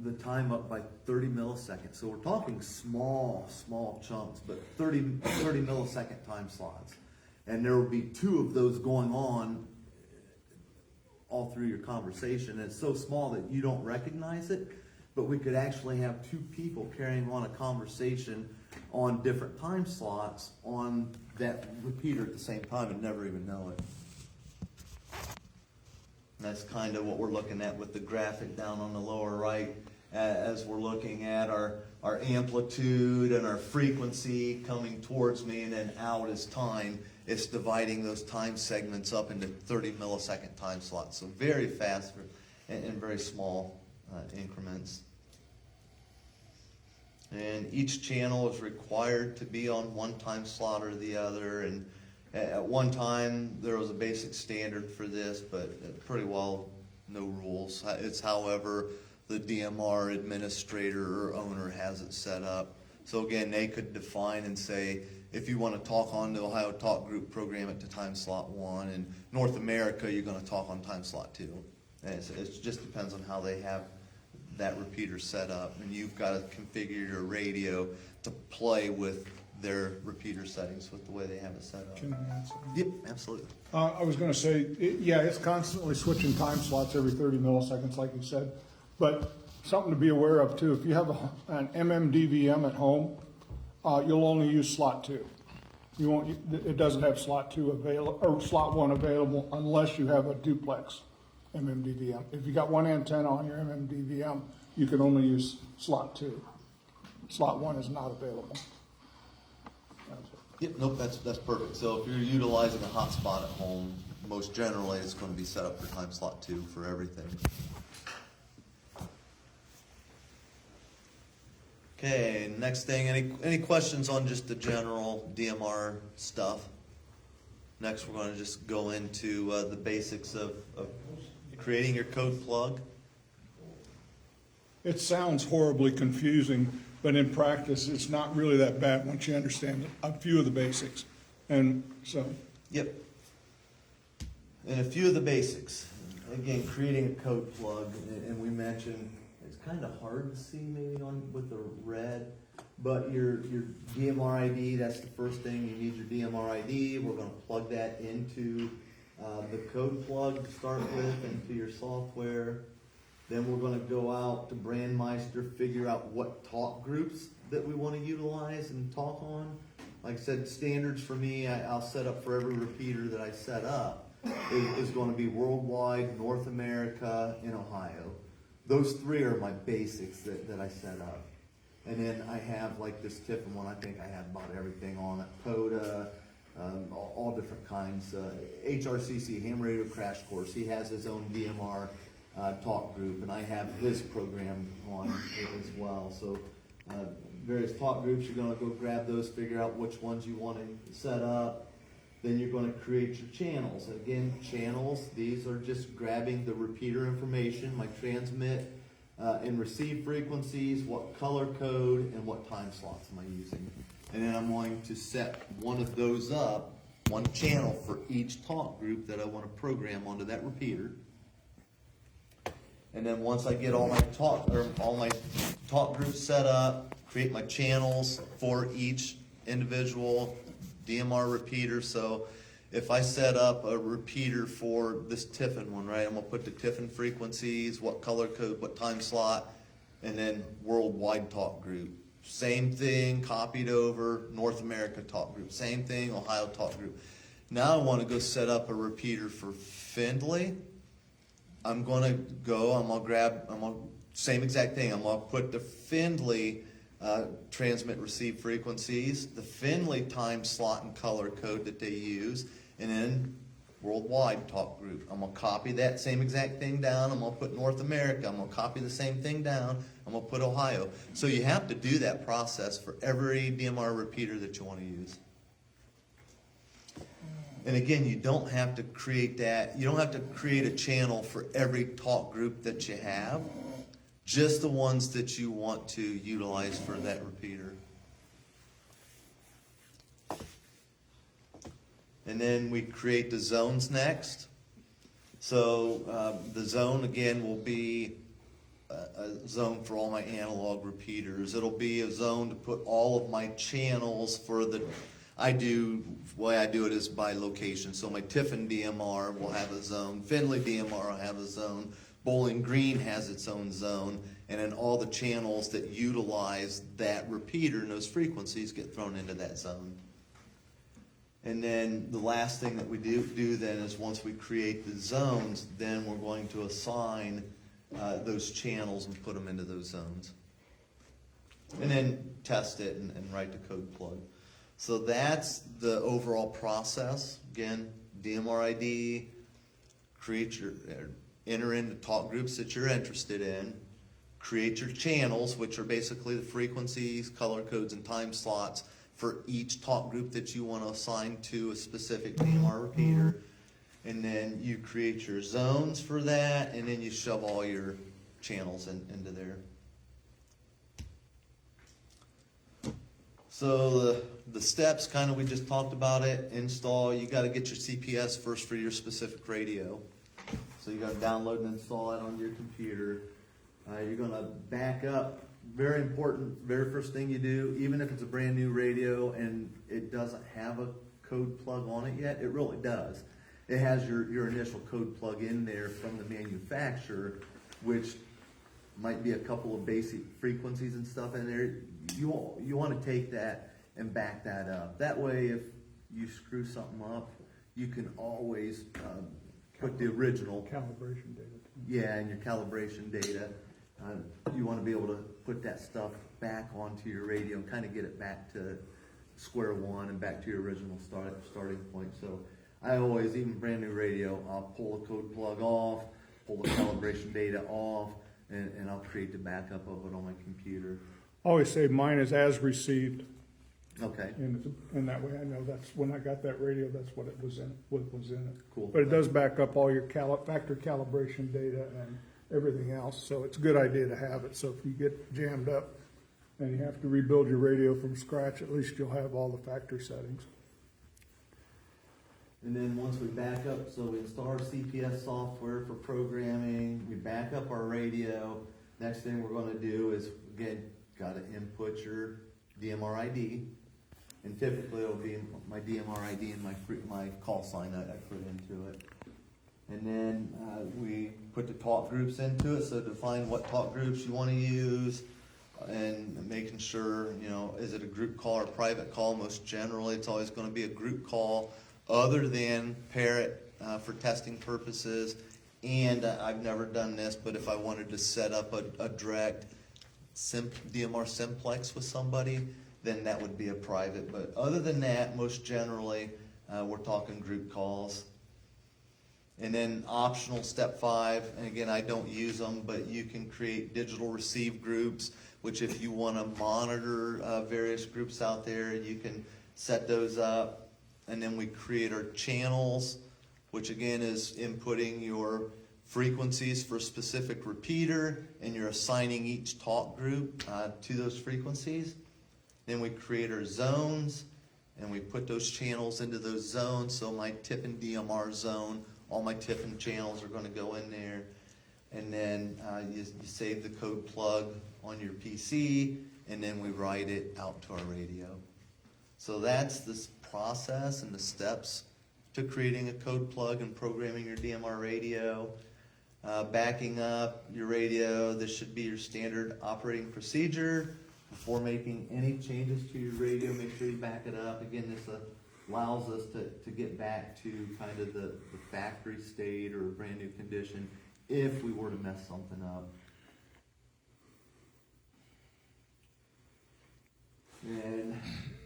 the time up by 30 milliseconds. So we're talking small chunks, but 30 millisecond time slots. And there will be two of those going on all through your conversation. And it's so small that you don't recognize it, but we could actually have two people carrying on a conversation on different time slots on that repeater at the same time and never even know it. And that's kind of what we're looking at with the graphic down on the lower right, as we're looking at our amplitude and our frequency coming towards me and then out as time. It's dividing those time segments up into 30 millisecond time slots. So very fast and very small increments. And each channel is required to be on one time slot or the other. And at one time, there was a basic standard for this, but pretty well no rules. It's however the DMR administrator or owner has it set up. So again, they could define and say, if you want to talk on the Ohio Talk Group, program it to time slot 1. And North America, you're going to talk on time slot 2. And it just depends on how they have that repeater set up. And you've got to configure your radio to play with their repeater settings with the way they have it set up. Can I add something? Yep, absolutely. I was gonna say, yeah, it's constantly switching time slots every 30 milliseconds, like you said. But something to be aware of too, if you have an MMDVM at home, you'll only use slot 2. You won't, it doesn't have slot 2 available, or slot 1 available unless you have a duplex MMDVM. If you got one antenna on your MMDVM, you can only use slot 2. Slot 1 is not available. Yep, nope, that's perfect. So if you're utilizing a hotspot at home, most generally it's going to be set up for time slot 2 for everything. Okay, next thing, any questions on just the general DMR stuff? Next, we're going to just go into the basics of creating your code plug. It sounds horribly confusing, but in practice, it's not really that bad once you understand a few of the basics. And so, Yep. And a few of the basics. Again, creating a code plug, and we mentioned it's kind of hard to see maybe on with the red, but your DMR ID, that's the first thing. You need your DMR ID. We're going to plug that into the code plug to start with, into your software. Then we're going to go out to Brandmeister, figure out what talk groups that we want to utilize and talk on. Like I said, standards for me, I'll set up for every repeater that I set up is going to be worldwide, North America, and Ohio. Those 3 are my basics that I set up. And then I have like this Tiffin one, I think I have about everything on it. POTA, all different kinds. HRCC, Ham Radio Crash Course, he has his own DMR talk group, and I have his program on it as well. So various talk groups, you're going to go grab those, figure out which ones you want to set up. Then you're going to create your channels. Again, channels, these are just grabbing the repeater information, my transmit and receive frequencies, what color code, and what time slots am I using. And then I'm going to set one of those up, one channel for each talk group that I want to program onto that repeater. And then once I get all my talk groups set up, create my channels for each individual DMR repeater. So if I set up a repeater for this Tiffin one, right, I'm gonna put the Tiffin frequencies, what color code, what time slot, and then worldwide talk group. Same thing, copied over, North America talk group. Same thing, Ohio talk group. Now I want to go set up a repeater for Findlay. I'm gonna same exact thing. I'm gonna put the Findlay transmit receive frequencies, the Findlay time slot and color code that they use, and then worldwide talk group. I'm gonna copy that same exact thing down. I'm gonna put North America. I'm gonna copy the same thing down. I'm gonna put Ohio. So you have to do that process for every DMR repeater that you want to use. And again, you don't have to create that. You don't have to create a channel for every talk group that you have. Just the ones that you want to utilize for that repeater. And then we create the zones next. So the zone again will be a zone for all my analog repeaters. It'll be a zone to put all of my channels for the the way I do it is by location. So my Tiffin DMR will have a zone, Findlay DMR will have a zone, Bowling Green has its own zone, and then all the channels that utilize that repeater and those frequencies get thrown into that zone. And then the last thing that we do then is once we create the zones, then we're going to assign those channels and put them into those zones. And then test it and write the code plug. So that's the overall process. Again, DMR ID, enter in the talk groups that you're interested in, create your channels, which are basically the frequencies, color codes, and time slots for each talk group that you want to assign to a specific DMR repeater. And then you create your zones for that, and then you shove all your channels into there. So the steps, kind of, we just talked about it. Install, you got to get your CPS first for your specific radio. So you got to download and install it on your computer. You're going to back up. Very important, very first thing you do, even if it's a brand new radio and it doesn't have a code plug on it yet, it really does. It has your initial code plug in there from the manufacturer, which might be a couple of basic frequencies and stuff in there. You want to take that and back that up. That way, if you screw something up, you can always put the original Calibration data. yeah, and your calibration data. You want to be able to put that stuff back onto your radio and kind of get it back to square one and back to your original starting point. So I always, even brand new radio, I'll pull the code plug off, pull the calibration data off, and I'll create the backup of it on my computer. I always say mine is as received, Okay. and that way I know that's, when I got that radio, that's what it was in, what was in it. Cool. But it does back up all your factor calibration data and everything else, so it's a good idea to have it. So if you get jammed up and you have to rebuild your radio from scratch, at least you'll have all the factory settings. And then once we back up, so we install our CPS software for programming, we back up our radio. Next thing we're gonna do is, again, gotta input your DMR ID. And typically it'll be my DMR ID and my call sign that I put into it. And then we put the talk groups into it, so define what talk groups you wanna use, and making sure, is it a group call or a private call? Most generally, it's always gonna be a group call, other than Parrot for testing purposes. And I've never done this, but if I wanted to set up a direct DMR simplex with somebody, then that would be a private. But other than that, most generally, we're talking group calls. And then optional step 5, and again, I don't use them, but you can create digital receive groups, which if you want to monitor various groups out there, you can set those up. And then we create our channels, which again is inputting your frequencies for a specific repeater, and you're assigning each talk group to those frequencies. Then we create our zones, and we put those channels into those zones. So my Tiffin DMR zone, all my Tiffin channels are going to go in there. And then you save the code plug on your PC, and then we write it out to our radio. So that's this process and the steps to creating a code plug and programming your DMR radio. Backing up your radio, this should be your standard operating procedure. Before making any changes to your radio, make sure you back it up. Again, this allows us to get back to kind of the factory state or a brand new condition if we were to mess something up. And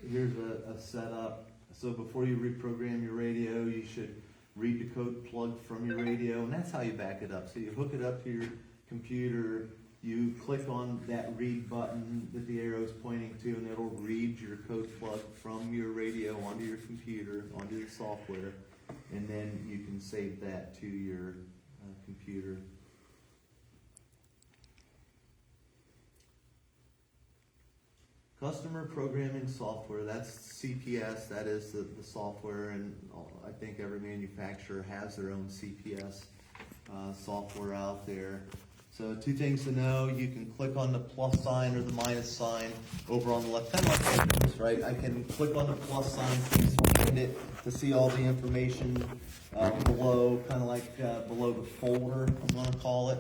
here's a setup. So before you reprogram your radio, you should read the code plug from your radio, and that's how you back it up. So you hook it up to your computer, you click on that read button that the arrow is pointing to, and it'll read your code plug from your radio onto your computer, onto the software, and then you can save that to your computer. Customer programming software, that's CPS, that is the software, and I think every manufacturer has their own CPS software out there. So 2 things to know, you can click on the plus sign or the minus sign over on the left, kind of like this, right? I can click on the plus sign to expand it to see all the information below, kind of like below the folder, I'm going to call it.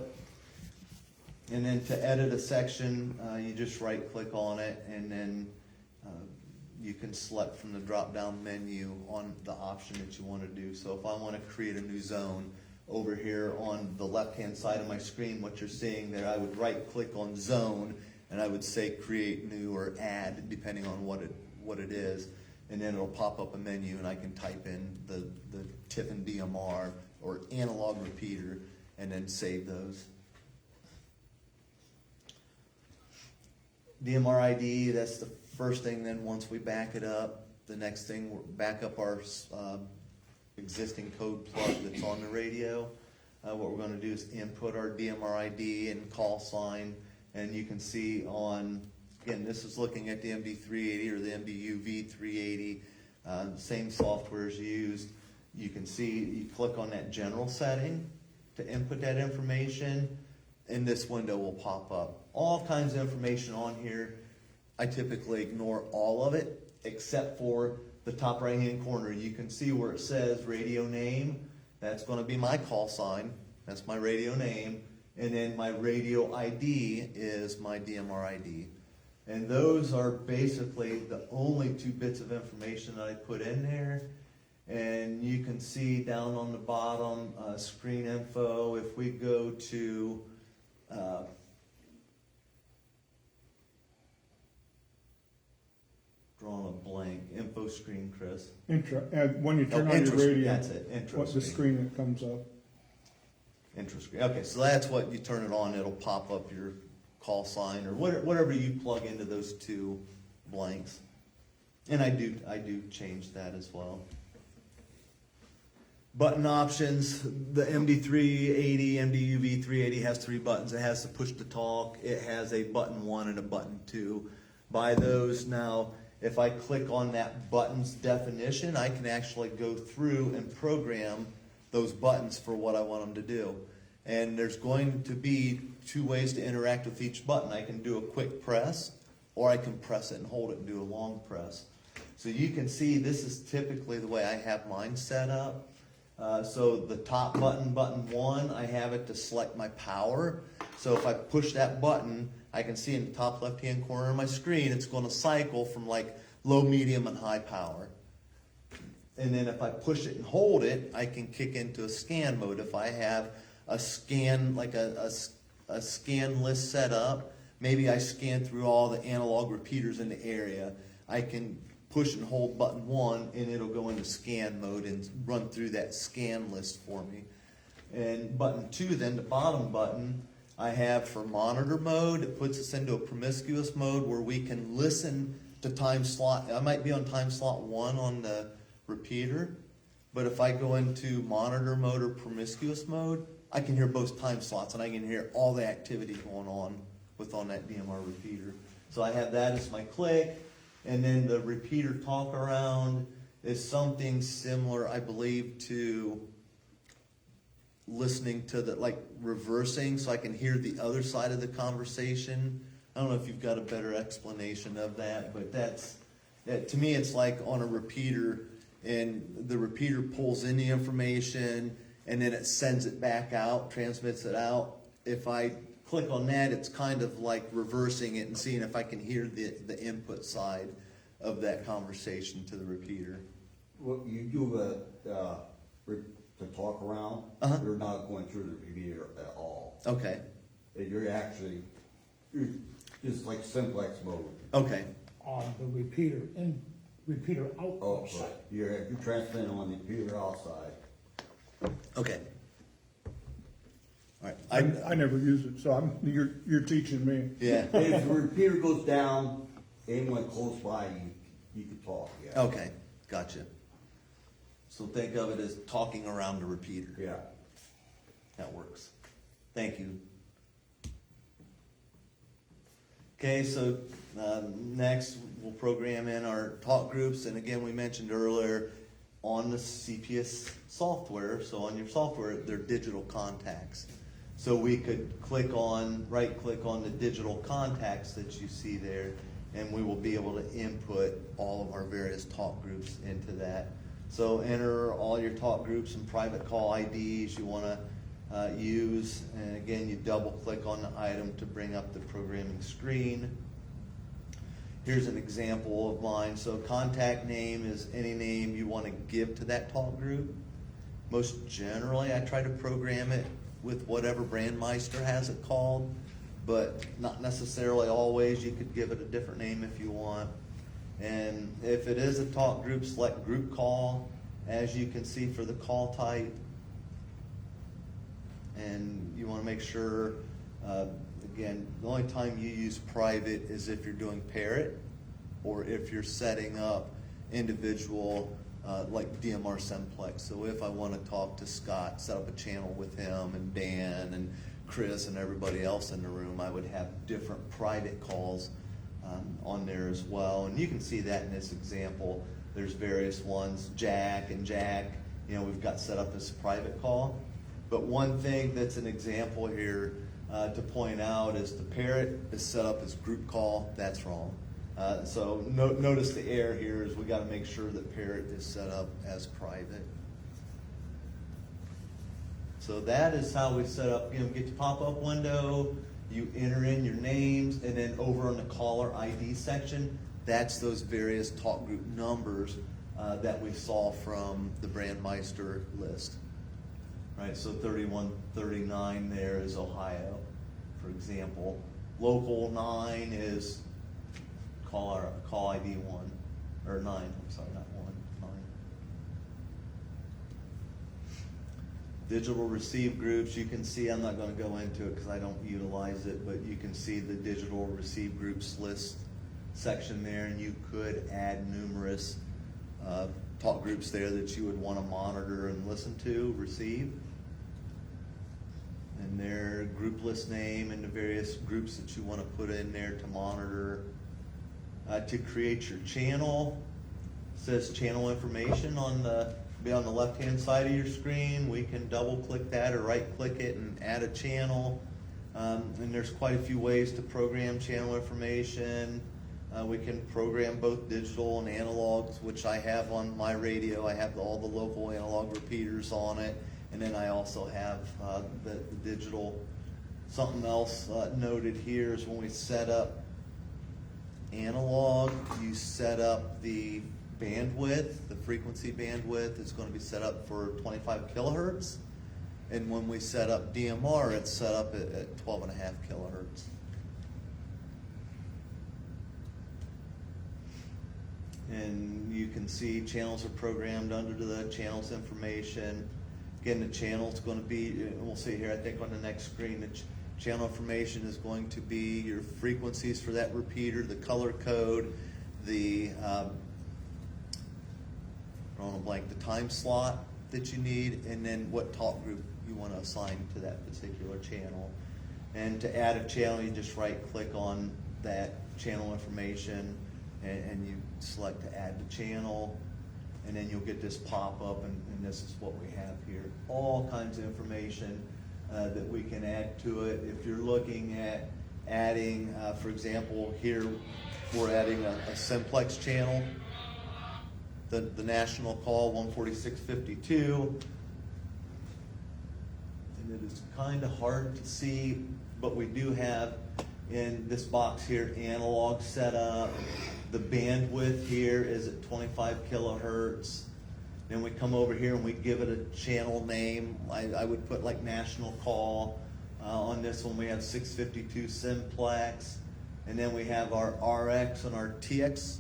And then to edit a section, you just right click on it, and then you can select from the drop down menu on the option that you want to do. So if I want to create a new zone over here on the left hand side of my screen, what you're seeing there, I would right click on zone, and I would say create new or add, depending on what it is, and then it'll pop up a menu, and I can type in the Tiffin DMR or analog repeater, and then save those. DMR ID, that's the first thing. Then once we back it up, the next thing, we'll back up our existing code plug that's on the radio. What we're gonna do is input our DMR ID and call sign, and you can see on, again, this is looking at the MD380 or the MDUV380, same software is used. You can see, you click on that general setting to input that information, and this window will pop up. All kinds of information on here. I typically ignore all of it, except for the top right-hand corner. You can see where it says radio name. That's gonna be my call sign. That's my radio name. And then my radio ID is my DMR ID. And those are basically the only 2 bits of information that I put in there. And you can see down on the bottom, screen info. If we go to, drawing a blank, info screen, Chris. When you turn Oh, on your intro screen, radio, that's it, intro what's the screen. screen that comes up? Intro screen. Okay, so that's what you turn it on. It'll pop up your call sign or whatever you plug into those 2 blanks. And I do change that as well. Button options. The MD380, MDUV380 has 3 buttons. It has the push to talk. It has a button 1 and a button 2. By those now, if I click on that button's definition, I can actually go through and program those buttons for what I want them to do. And there's going to be 2 ways to interact with each button. I can do a quick press, or I can press it and hold it and do a long press. So you can see this is typically the way I have mine set up. So the top button, button 1, I have it to select my power. So if I push that button, I can see in the top left-hand corner of my screen, it's going to cycle from like low, medium, and high power. And then if I push it and hold it, I can kick into a scan mode. If I have a scan, like a scan list set up, maybe I scan through all the analog repeaters in the area, I can push and hold button 1 and it'll go into scan mode and run through that scan list for me. And button 2, then the bottom button, I have for monitor mode. It puts us into a promiscuous mode where we can listen to time slot. I might be on time slot 1 on the repeater, but if I go into monitor mode or promiscuous mode, I can hear both time slots and I can hear all the activity going on on that DMR repeater. So I have that as my click, and then the repeater talk around is something similar, I believe, to listening to the, like reversing, so I can hear the other side of the conversation. I don't know if you've got a better explanation of that, but that to me it's like on a repeater, and the repeater pulls in the information and then it sends it back out, transmits it out. If I click on that, it's kind of like reversing it and seeing if I can hear the input side of that conversation to the repeater. Well, you do the talk around, Uh-huh. you're not going through the repeater at all. Okay, And you're just like simplex mode. okay, On the repeater, repeater Oh, output side. but you're transmitting on the repeater outside. okay. All right, I never use it, so you're teaching me. yeah, If the repeater goes down, anyone close by, you can talk, yeah. okay, gotcha. So think of it as talking around the repeater. Yeah. That works. Thank you. Okay, so next we'll program in our talk groups, and again, we mentioned earlier on the CPS software, so on your software, they're digital contacts. So we could right click on the digital contacts that you see there, and we will be able to input all of our various talk groups into that. So enter all your talk groups and private call IDs you want to use, and again, you double click on the item to bring up the programming screen. Here's an example of mine. So contact name is any name you want to give to that talk group. Most generally, I try to program it with whatever Brandmeister has it called, but not necessarily always. You could give it a different name if you want. And if it is a talk group, select group call, as you can see for the call type. And you want to make sure again, the only time you use private is if you're doing parrot, or if you're setting up individual, like DMR simplex. So if I want to talk to Scott, set up a channel with him and Dan and Chris and everybody else in the room, I would have different private calls on there as well. And you can see that in this example. There's various ones, Jack, we've got set up as a private call. But one thing that's an example here to point out is the parrot is set up as group call. That's wrong. So notice the error here is we got to make sure that parrot is set up as private. So that is how we set up, get your pop-up window, you enter in your names, and then over on the caller ID section, that's those various talk group numbers that we saw from the Brandmeister list. Right, so 3139 there is Ohio, for example. Local 9 is call ID 1, or 9, I'm sorry, not 1, 9. Digital receive groups, you can see, I'm not going to go into it because I don't utilize it, but you can see the digital receive groups list section there, and you could add numerous talk groups there that you would want to monitor and listen to, receive. And their group list name and the various groups that you want to put in there to monitor. To create your channel, it says channel information on the left-hand side of your screen. We can double-click that or right-click it and add a channel. And there's quite a few ways to program channel information. We can program both digital and analogs, which I have on my radio. I have all the local analog repeaters on it. And then I also have the digital. Something else noted here is when we set up analog, you set up the bandwidth, the frequency bandwidth is going to be set up for 25 kilohertz. And when we set up DMR, it's set up at 12.5 kilohertz. And you can see channels are programmed under the channels information. Again, the channel's going to be, and we'll see here, I think on the next screen, the channel information is going to be your frequencies for that repeater, the color code, the, the time slot that you need, and then what talk group you want to assign to that particular channel. And to add a channel, you just right-click on that channel information, and you select to add the channel, and then you'll get this pop-up, and this is what we have here. All kinds of information that we can add to it. If you're looking at adding, for example, here we're adding a simplex channel, the national call 14652, and it is kind of hard to see, but we do have in this box here analog set up. The bandwidth here is at 25 kilohertz. Then we come over here and we give it a channel name. I would put like national call. On this one we have 652 simplex. And then we have our RX and our TX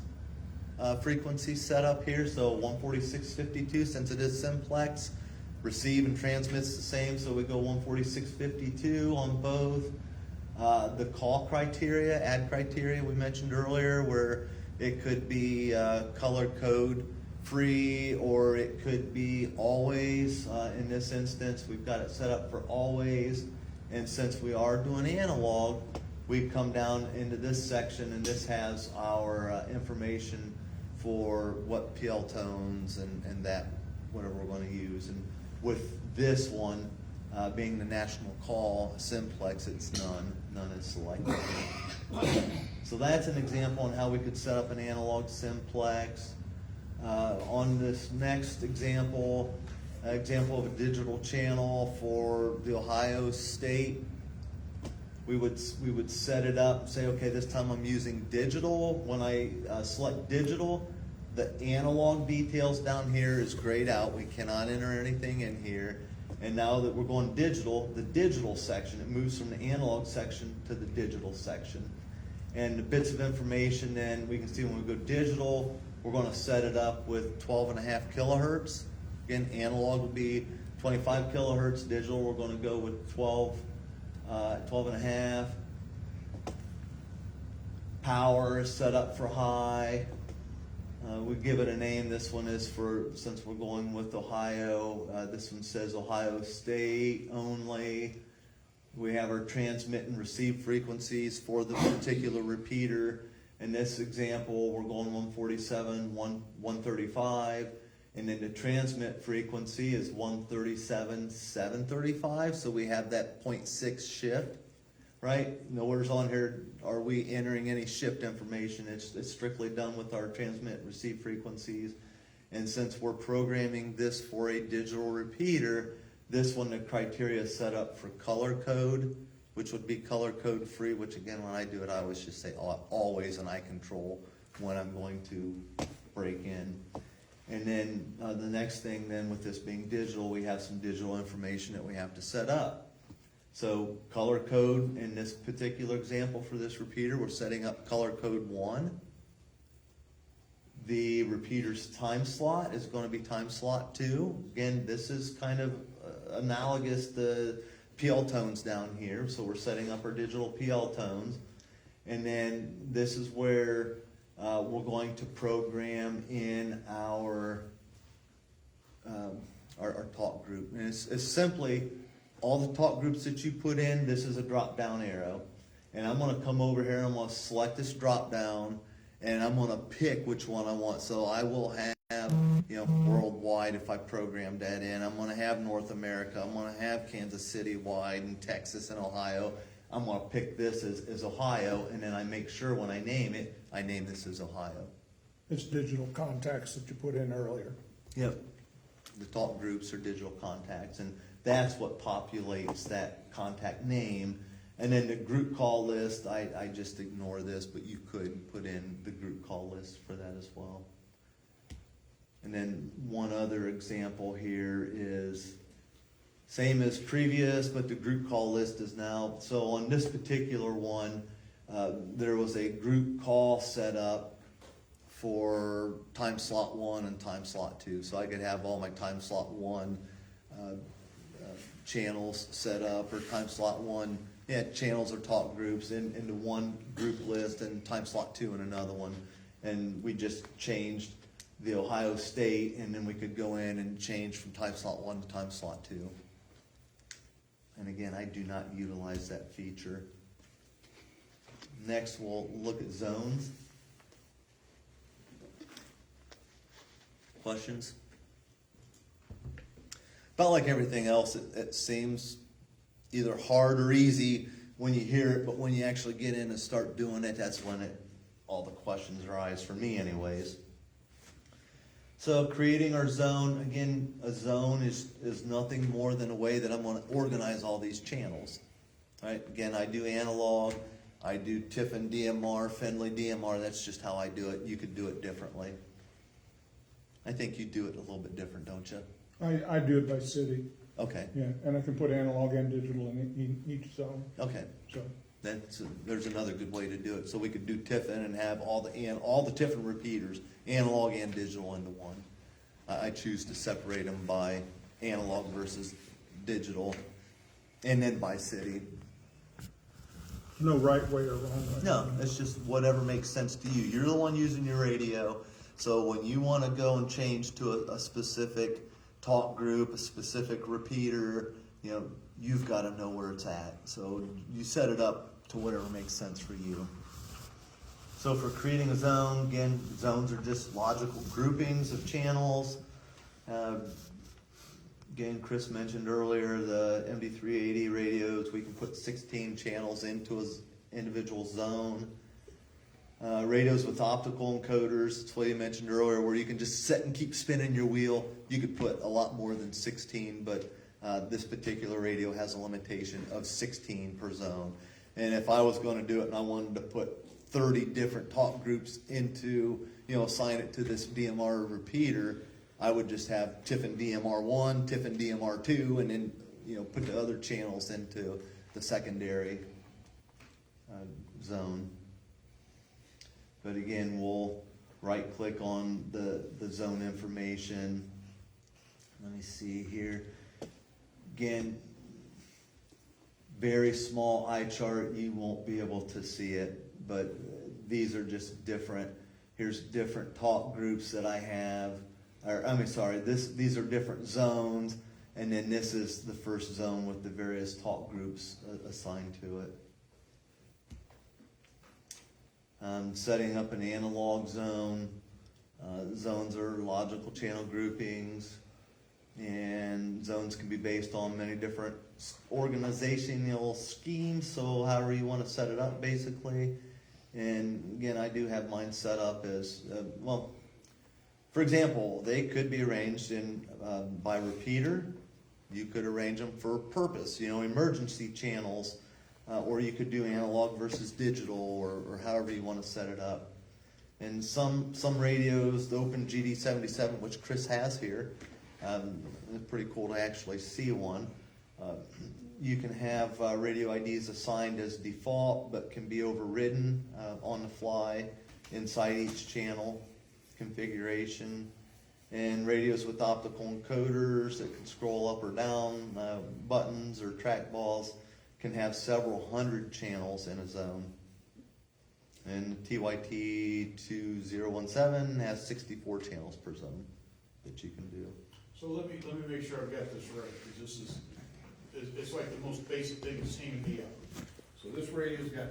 frequency set up here. So 14652, since it is simplex, receive and transmits the same. So we go 14652 on both. The call criteria, add criteria we mentioned earlier, where it could be color code free, or it could be always. In this instance, we've got it set up for always. And since we are doing analog, we come down into this section, and this has our information for what PL tones and that, whatever we're going to use. And with this one, being the national call simplex, it's none is selected. So that's an example on how we could set up an analog simplex. On this next example of a digital channel for the Ohio State, we would set it up and say, okay, this time I'm using digital. When I select digital, the analog details down here is grayed out. We cannot enter anything in here. And now that we're going digital, the digital section, it moves from the analog section to the digital section. And the bits of information, then we can see when we go digital, we're going to set it up with 12.5 kilohertz. Again, analog will be 25 kilohertz. Digital, we're going to go with 12.5. Power is set up for high. We give it a name. This one is for, since we're going with Ohio, this one says Ohio State only. We have our transmit and receive frequencies for the particular repeater. In this example, we're going 147, 135, and then the transmit frequency is 137, 735. So we have that 0.6 shift, right? Nowhere's on here are we entering any shift information. It's strictly done with our transmit and receive frequencies. And since we're programming this for a digital repeater, this one, the criteria is set up for color code, which would be color code free, which again, when I do it, I always just say always, and I control when I'm going to break in. And then the next thing then with this being digital, we have some digital information that we have to set up. So color code in this particular example for this repeater, we're setting up color code 1. The repeater's time slot is going to be time slot 2. Again, this is kind of analogous to PL tones down here. So we're setting up our digital PL tones. And then this is where we're going to program in our talk group. And it's simply all the talk groups that you put in, this is a drop down arrow. And I'm going to come over here and I'm going to select this drop down and I'm going to pick which one I want. So I will have, worldwide if I program that in. I'm going to have North America. I'm going to have Kansas City wide and Texas and Ohio. I'm going to pick this as Ohio, and then I make sure when I name it, I name this as Ohio. It's digital contacts that you put in earlier. Yep. The talk groups are digital contacts, and that's what populates that contact name. And then the group call list, I just ignore this, but you could put in the group call list for that as well. And then one other example here is same as previous, but the group call list is now, so on this particular one, there was a group call set up for time slot 1 and time slot 2. So I could have all my time slot 1 channels set up, or time slot 1 channels or talk groups into one group list, and time slot 2 in another one. And we just changed the Ohio State, and then we could go in and change from time slot 1 to time slot 2. And again, I do not utilize that feature. Next, we'll look at zones. Questions? About like everything else, it seems either hard or easy when you hear it, but when you actually get in and start doing it, that's when all the questions arise, for me anyways. So creating our zone, again, a zone is nothing more than a way that I'm going to organize all these channels. Right? Again, I do analog, I do Tiffin DMR, Findlay DMR, that's just how I do it. You could do it differently. I think you do it a little bit different, don't you? I do it by city, Okay, yeah, and I can put analog and digital in each zone, okay. so. There's another good way to do it. So we could do Tiffin and have all the Tiffin repeaters, analog and digital, into one. I choose to separate them by analog versus digital, and then by city. No right way or wrong way. No, it's just whatever makes sense to you. You're the one using your radio, so when you want to go and change to a specific talk group, a specific repeater, you've got to know where it's at. So you set it up to whatever makes sense for you. So for creating a zone, again, zones are just logical groupings of channels. Again, Chris mentioned earlier the MD380 radios. We can put 16 channels into an individual zone. Radios with optical encoders, that's what you mentioned earlier, where you can just sit and keep spinning your wheel. You could put a lot more than 16, but this particular radio has a limitation of 16 per zone. And if I was going to do it and I wanted to put 30 different talk groups into, assign it to this DMR repeater, I would just have Tiffin DMR 1, Tiffin DMR 2, and then, put the other channels into the secondary zone. But again, we'll right click on the zone information. Let me see here. Again, very small eye chart, you won't be able to see it, but these are just different, here's different talk groups that I have, these are different zones, and then this is the first zone with the various talk groups assigned to it. Setting up an analog zone. Zones are logical channel groupings, and zones can be based on many different organizational schemes, so however you want to set it up, basically. And again, I do have mine set up as, for example, they could be arranged in by repeater. You could arrange them for purpose, emergency channels, or you could do analog versus digital, or however you want to set it up. And some radios, the Open GD77, which Chris has here, it's pretty cool to actually see one. You can have radio IDs assigned as default, but can be overridden on the fly inside each channel configuration. And radios with optical encoders that can scroll up or down, buttons or trackballs, can have several hundred channels in a zone. And the TYT2017 has 64 channels per zone that you can do. So let me make sure I've got this right, because it's like the most basic thing that's hanging me up. So this radio's got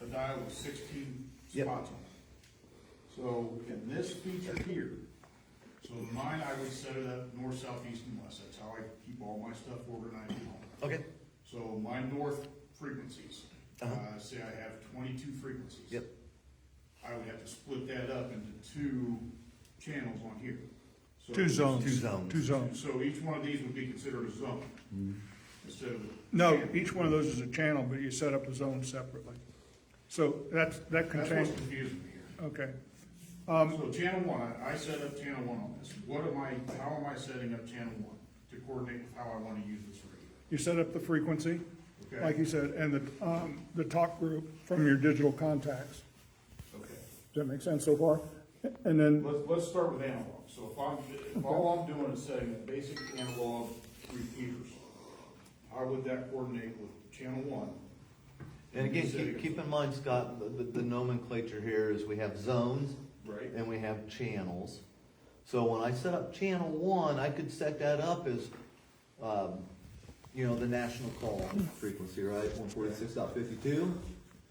a dial with 16 Yep. spots on it. So in this feature here, so mine, I would set it up north, south, east, and west. That's how I keep all my stuff organized at home. Okay. So my north frequencies, say I have 22 frequencies. Yep. I would have to split that up into 2 channels on here. So 2 zones. 2 zones. 2 zones. So each one of these would be considered a zone instead of. No, each one of those is a channel, but you set up a zone separately. So that That's what's contains, confusing me here. okay. So channel 1, I set up channel 1 on this. How am I setting up channel 1 to coordinate with how I want to use this radio? You set up the frequency, Okay. like you said, and the talk group from your digital contacts. Okay. Does that make sense so far? And then, Let's start with analog. So if all I'm doing is setting up basic analog repeaters, how would that coordinate with channel 1? And again, keep in mind, Scott, the nomenclature here is we have zones, Right. and we have channels. So when I set up channel 1, I could set that up as, the national call frequency, right? 146.52.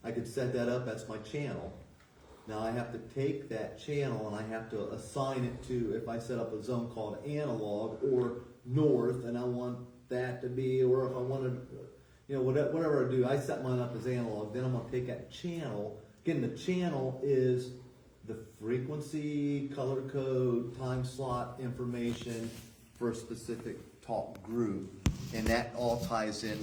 I could set that up, that's my channel. Now I have to take that channel and I have to assign it to, if I set up a zone called analog or north, and I want that to be, or if I wanted, whatever I do, I set mine up as analog, then I'm gonna take that channel. Again, the channel is the frequency, color code, time slot information for a specific talk group. And that all ties in,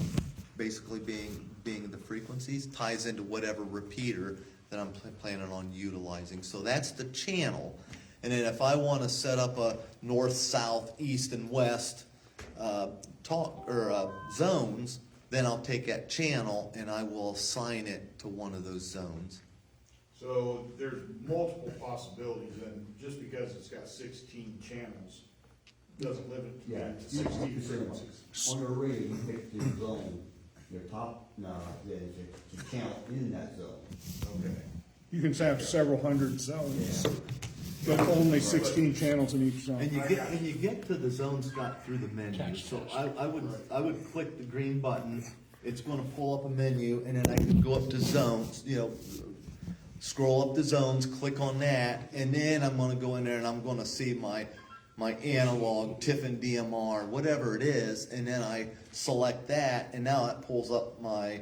basically being the frequencies, ties into whatever repeater that I'm planning on utilizing. So that's the channel. And then if I want to set up a north, south, east, and west zones, then I'll take that channel and I will assign it to one of those zones. So there's multiple possibilities, and just because it's got 16 channels doesn't limit it Yeah, to 16 frequencies. on the radio, you pick your zone, your top, the channel in that zone. Okay. you can have several hundred zones, but only 16 channels in each And zone. you get to the zone, Scott, through the menu. So I would click the green button. It's going to pull up a menu, and then I can go up to zones. Scroll up the zones, click on that, and then I'm going to go in there and I'm going to see my analog, Tiffin DMR, whatever it is, and then I select that, and now it pulls up my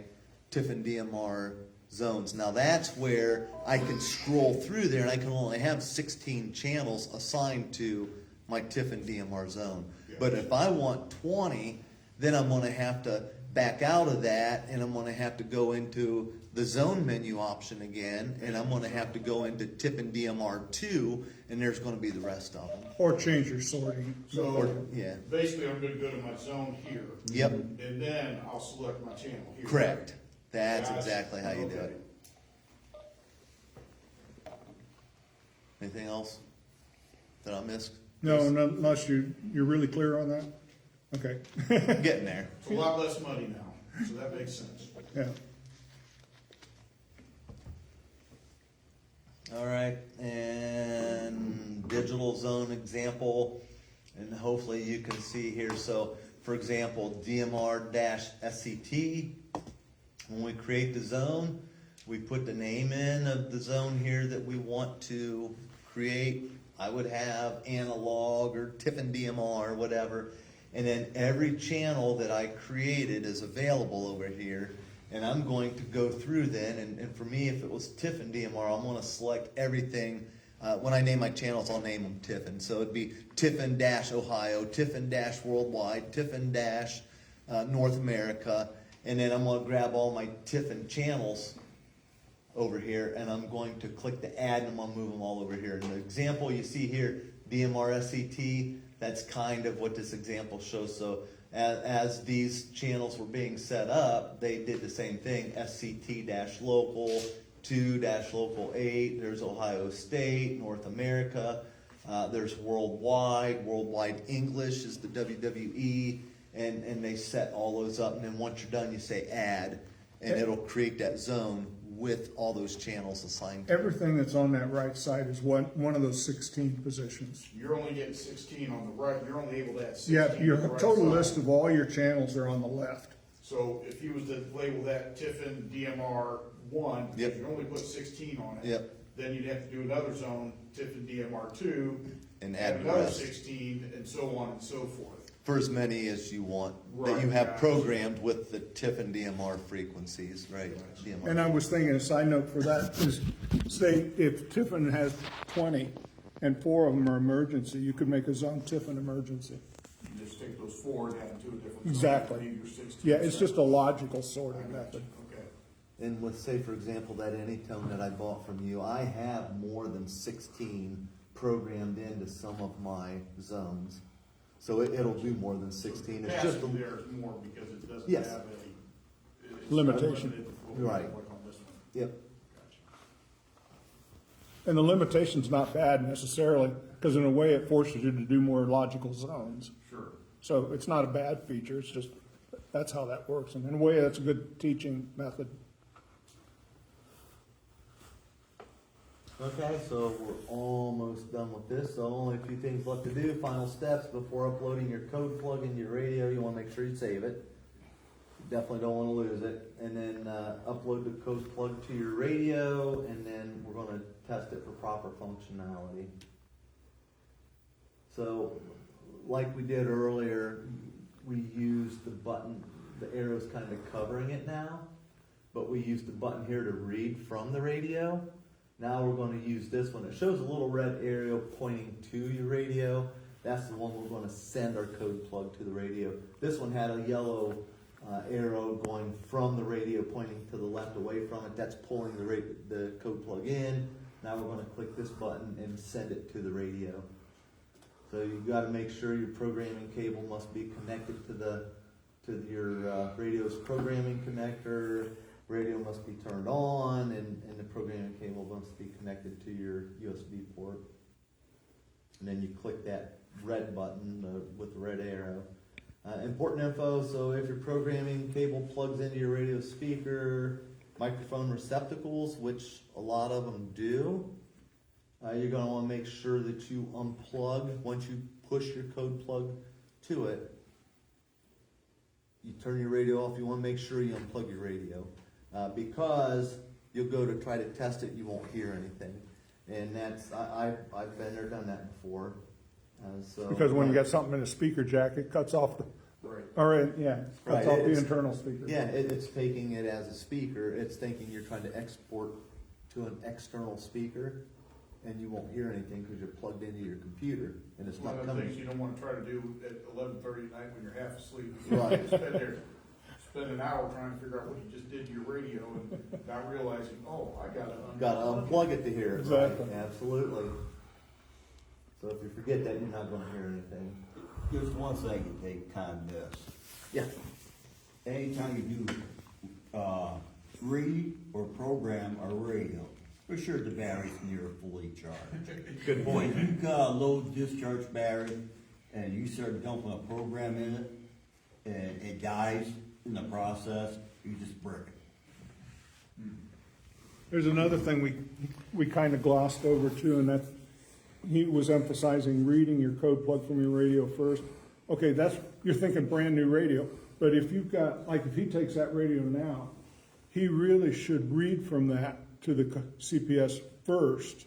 Tiffin DMR zones. Now that's where I can scroll through there, and I can only have 16 channels assigned to my Tiffin DMR zone. But if I want 20, then I'm going to have to back out of that, and I'm going to have to go into the zone menu option again, and I'm going to have to go into Tiffin DMR 2, and there's going to be the rest of them. Or change your sorting. So Yeah. basically, I'm going to go to my zone here. Yep. And then I'll select my channel here. Correct. That's Gotcha. exactly how you do Okay. it. Anything else that I missed? No, unless you're really clear on that? Okay, Getting there. It's a lot less money now, so that makes sense. yeah. All right, and digital zone example, and hopefully you can see here. So, for example, DMR-SCT, when we create the zone, we put the name in of the zone here that we want to create. I would have analog or Tiffin DMR or whatever. And then every channel that I created is available over here. And I'm going to go through then, and for me, if it was Tiffin DMR, I'm going to select everything. When I name my channels, I'll name them Tiffin. So it'd be Tiffin-Ohio, Tiffin-Worldwide, Tiffin-North America. And then I'm going to grab all my Tiffin channels over here, and I'm going to click the add, and I'm going to move them all over here. And the example you see here, DMR-SCT, that's kind of what this example shows. So as these channels were being set up, they did the same thing. SCT-local, 2-local 8, there's Ohio State, North America, there's worldwide English is the WWE, and they set all those up, and then once you're done, you say add, and it'll create that zone with all those channels assigned to it. Everything that's on that right side is one of those 16 positions. You're only getting 16 on the right, you're only able to have 16 Yeah, on the your right total side. list of all your channels are on the left. So if you was to label that Tiffin DMR 1, Yep. because you only put 16 on it. Yep. Then you'd have to do another zone, Tiffin DMR 2. And add the another rest. 16, and so on and so forth. For as many as you want, that you Right, have yeah. programmed with the Tiffin DMR frequencies, right? DMR. And I was thinking, a side note for that is, say, if Tiffin has 20 and 4 of them are emergency, you could make a zone Tiffin emergency. You just take those 4 and add them to a different zone. Exactly. Leave your 16 Yeah, it's just a separate. logical I sorting got you. method. Okay. And with, say, for example, that Anytone that I bought from you, I have more than 16 programmed into some of my zones. So it'll do more than 16. It's just, Capacity there is more because it doesn't Yes. have it's Limitation. unlimited, Right. Like on this one. yep. Gotcha. And the limitation's not bad necessarily, because in a way it forces you to do more logical zones. Sure. So it's not a bad feature, it's just, that's how that works. And in a way, that's a good teaching method. Okay, so we're almost done with this, so only a few things left to do. Final steps before uploading your code plug into your radio, you wanna make sure you save it. You definitely don't wanna lose it. And then, upload the code plug to your radio, and then we're gonna test it for proper functionality. So, like we did earlier, we use the button, the arrow's kind of covering it now, but we use the button here to read from the radio. Now we're going to use this one. It shows a little red arrow pointing to your radio. That's the one we're going to send our code plug to the radio. This one had a yellow arrow going from the radio pointing to the left away from it. That's pulling the code plug in. Now we're going to click this button and send it to the radio. So you've got to make sure your programming cable must be connected to your radio's programming connector. Radio must be turned on, and the programming cable must be connected to your USB port. And then you click that red button with the red arrow. Important info, so if your programming cable plugs into your radio speaker, microphone receptacles, which a lot of them do, you're going to want to make sure that you unplug. Once you push your code plug to it, you turn your radio off. You want to make sure you unplug your radio. Because you'll go to try to test it, you won't hear anything. And that's, I've been there, done that before. So Because when you got something in a speaker jack, it cuts off the, Right. cuts Right, off the it's- internal speaker. Yeah, it's taking it as a speaker. It's thinking you're trying to export to an external speaker, and you won't hear anything because you're plugged into your computer, and it's It's one not of the things coming. you don't wanna try to do at 11:30 at night when you're half asleep. Right. Spend an hour trying to figure out what you just did to your radio and not realizing, oh, I gotta Got to unplug it to hear it. Right, Exactly. absolutely. So if you forget that, you're not going to hear anything. There's one thing to take time to this. Yeah. Anytime you do, read or program a radio, for sure the battery's near fully charged. Good point. If you've got a low discharge battery and you start dumping a program in it and it dies in the process, you just brick it. There's another thing we kind of glossed over too, and that he was emphasizing reading your code plug from your radio first. Okay, you're thinking brand new radio, but if you've got, like if he takes that radio now, he really should read from that to the CPS first,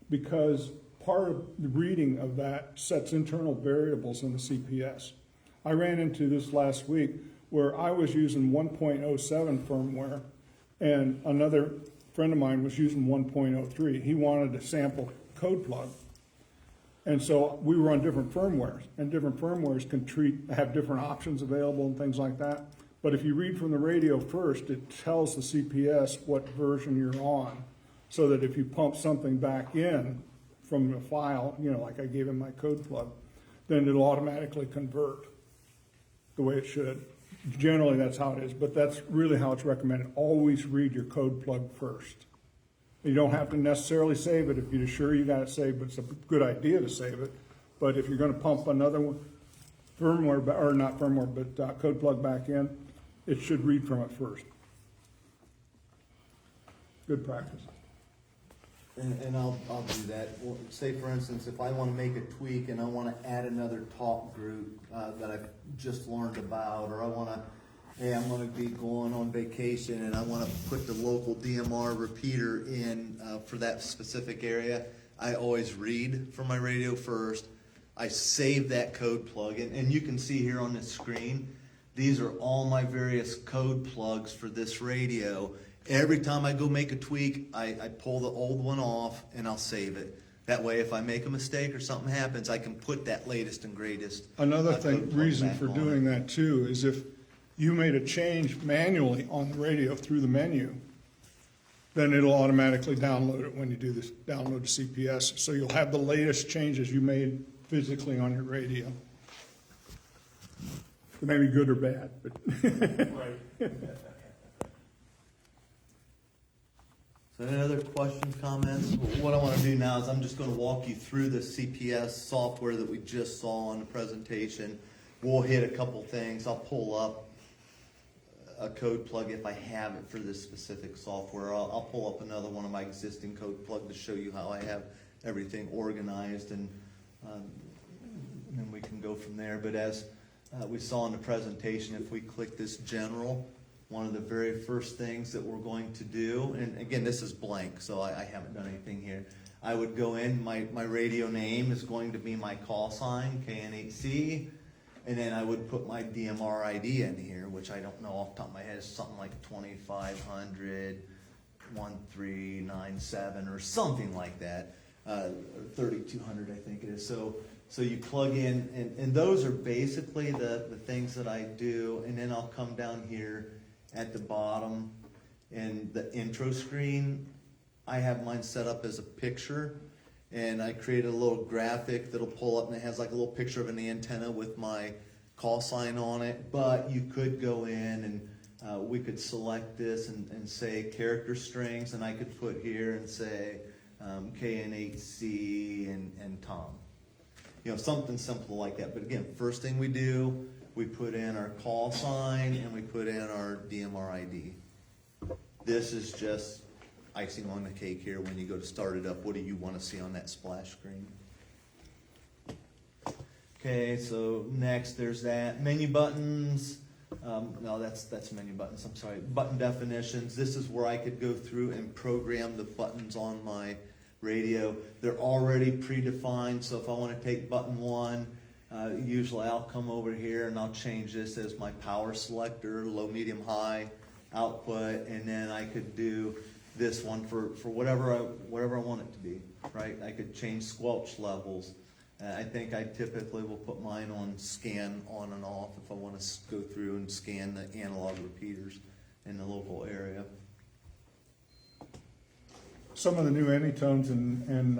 because part of the reading of that sets internal variables in the CPS. I ran into this last week where I was using 1.07 firmware and another friend of mine was using 1.03. He wanted a sample code plug. And so we were on different firmwares, and different firmwares have different options available and things like that. But if you read from the radio first, it tells the CPS what version you're on, so that if you pump something back in from a file, like I gave him my code plug, then it'll automatically convert the way it should. Generally, that's how it is, but that's really how it's recommended. Always read your code plug first. You don't have to necessarily save it if you're sure you got it saved, but it's a good idea to save it. But if you're going to pump another one, code plug back in, it should read from it first. Good practice. And I'll do that. Well, say for instance, if I want to make a tweak and I want to add another talk group that I've just learned about, or I want to, hey, I'm going to be going on vacation and I want to put the local DMR repeater in for that specific area, I always read from my radio first. I save that code plug, and you can see here on the screen, these are all my various code plugs for this radio. Every time I go make a tweak, I pull the old one off and I'll save it. That way, if I make a mistake or something happens, I can put that latest and greatest. Another code plug reason back for on. doing that too is if you made a change manually on the radio through the menu, then it'll automatically download it when you do this, download the CPS. So you'll have the latest changes you made physically on your radio. It may be good or bad, but Right. So any other questions, comments? What I want to do now is I'm just going to walk you through the CPS software that we just saw in the presentation. We'll hit a couple things. I'll pull up a code plug if I have it for this specific software. I'll pull up another one of my existing code plug to show you how I have everything organized, and then we can go from there. But as we saw in the presentation, if we click this general, one of the very first things that we're going to do, and again, this is blank, so I haven't done anything here. I would go in, my radio name is going to be my call sign, KN8C, and then I would put my DMR ID in here, which I don't know off the top of my head, is something like 2500 1397 or something like that, or 3200 I think it is. So you plug in, and those are basically the things that I do, and then I'll come down here at the bottom in the intro screen. I have mine set up as a picture, and I create a little graphic that'll pull up, and it has like a little picture of an antenna with my call sign on it. But you could go in and we could select this and say character strings, and I could put here and say KN8C and Tom. Something simple like that. But again, first thing we do, we put in our call sign and we put in our DMR ID. This is just icing on the cake here when you go to start it up. What do you want to see on that splash screen? Okay, so next there's that. Menu buttons. No, that's menu buttons. I'm sorry. Button definitions. This is where I could go through and program the buttons on my radio. They're already predefined, so if I want to take button 1, usually I'll come over here and I'll change this as my power selector, low, medium, high output, and then I could do this one for whatever I want it to be, right? I could change squelch levels. I think I typically will put mine on scan on and off if I want to go through and scan the analog repeaters in the local area. some of the new anytones and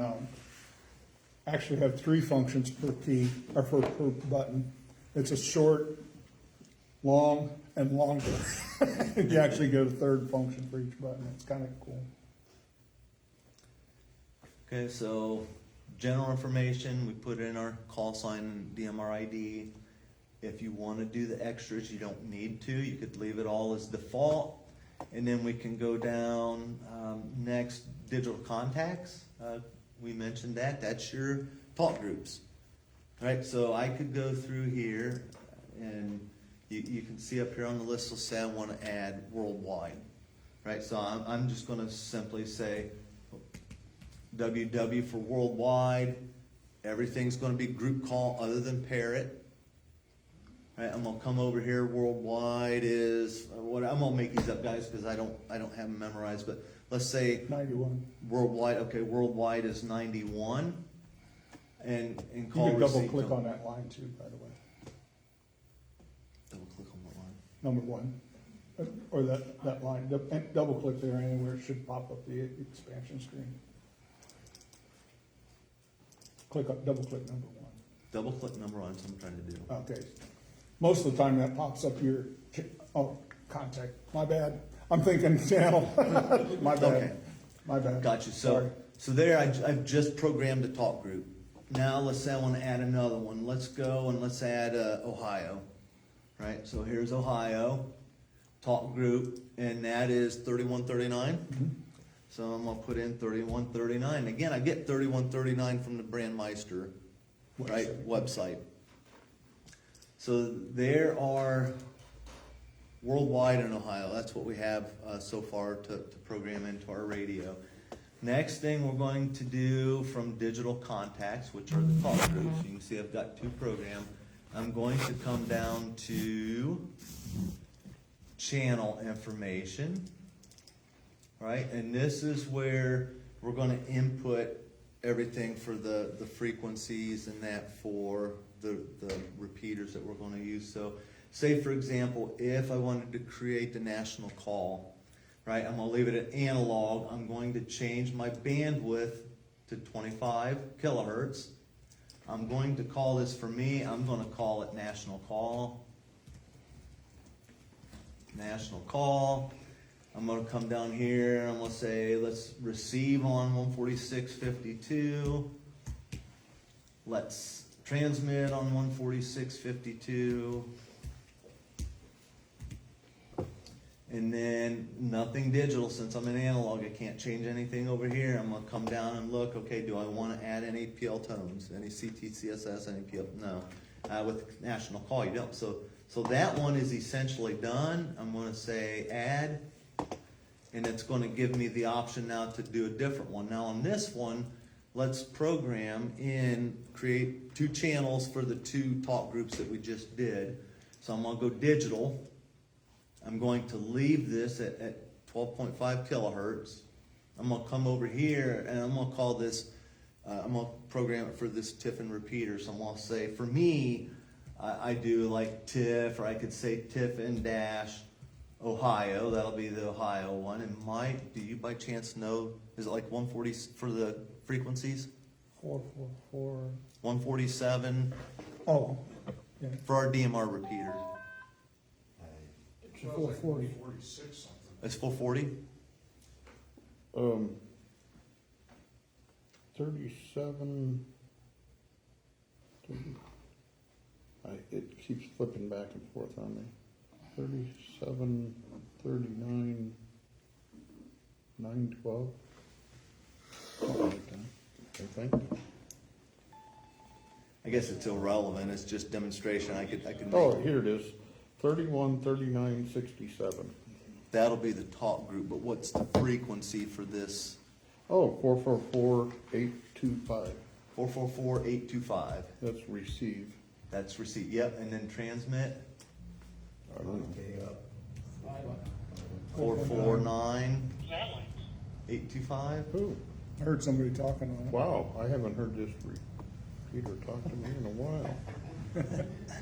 actually have 3 functions per key, or per button. It's a short, long, and longer. You actually get a 3rd function for each button. It's kind of cool. Okay, so general information, we put in our call sign and DMR ID. If you want to do the extras, you don't need to. You could leave it all as default. And then we can go down, next, digital contacts. We mentioned that, that's your talk groups. Right, so I could go through here and you can see up here on the list, let's say I want to add worldwide. Right, so I'm just going to simply say WW for worldwide. Everything's going to be group call other than Parrot. Right, I'm gonna come over here. Worldwide is what I'm gonna make these up, guys, because I don't have them memorized. But let's say 91. worldwide. Okay, worldwide is 91, and You call can double receipt click to- on that line too, by the way. Double click on the line. Number 1. Or that line, double click there anywhere, it should pop up the expansion screen. Double click number 1. Double click number one. That's what I'm trying to do. Okay. Most of the time that pops up your, contact. My bad. I'm thinking channel. My bad. Okay. My bad. Got you. Sorry. So there, I've just programmed a talk group. Now let's say I want to add another one. Let's go and let's add Ohio. Right. So here's Ohio talk group, and that is 3139. So I'm gonna put in 3139. Again, I get 3139 from the Brandmeister, right, website. So there are worldwide in Ohio. That's what we have so far to program into our radio. Next thing we're going to do from digital contacts, which are the talk groups. You can see I've got 2 programs. I'm going to come down to channel information, right? And this is where we're going to input everything for the frequencies and that for the repeaters that we're going to use. So say, for example, if I wanted to create the national call, right, I'm going to leave it at analog. I'm going to change my bandwidth to 25 kilohertz. I'm going to call this, for me, I'm going to call it national call. National call. I'm going to come down here and I'm going to say, let's receive on 146.52. Let's transmit on 146.52. And then nothing digital, since I'm in analog, I can't change anything over here. I'm going to come down and look, okay, do I want to add any PL tones, any CT, CSS, any PL? No. With national call, you don't. So that one is essentially done. I'm going to say add, and it's going to give me the option now to do a different one. Now on this one, let's program in, create 2 channels for the 2 talk groups that we just did. So I'm going to go digital. I'm going to leave this at 12.5 kilohertz. I'm going to come over here and I'm going to call this, I'm going to program it for this Tiffin repeater. So I'm going to say, for me, I do like TIFF, or I could say Tiffin dash Ohio. That'll be the Ohio one. And Mike, do you by chance know, is it like 140 for the frequencies? 444. 147 Oh, yeah. for our DMR repeater. It's 440. 46 something. It's 440? 37. It keeps flipping back and forth on me. 37, 39, 912. Something like that, I think. I guess it's irrelevant. It's just demonstration. I could make, Oh, here it is. 31, 39, 67. that'll be the talk group, but what's the frequency for this? Oh, 444, 825. 444-825. That's receive. That's receipt. Yep, and then transmit I don't know. 449-825. Oh, I heard somebody talking on it. wow, I haven't heard this repeater talk to me in a while.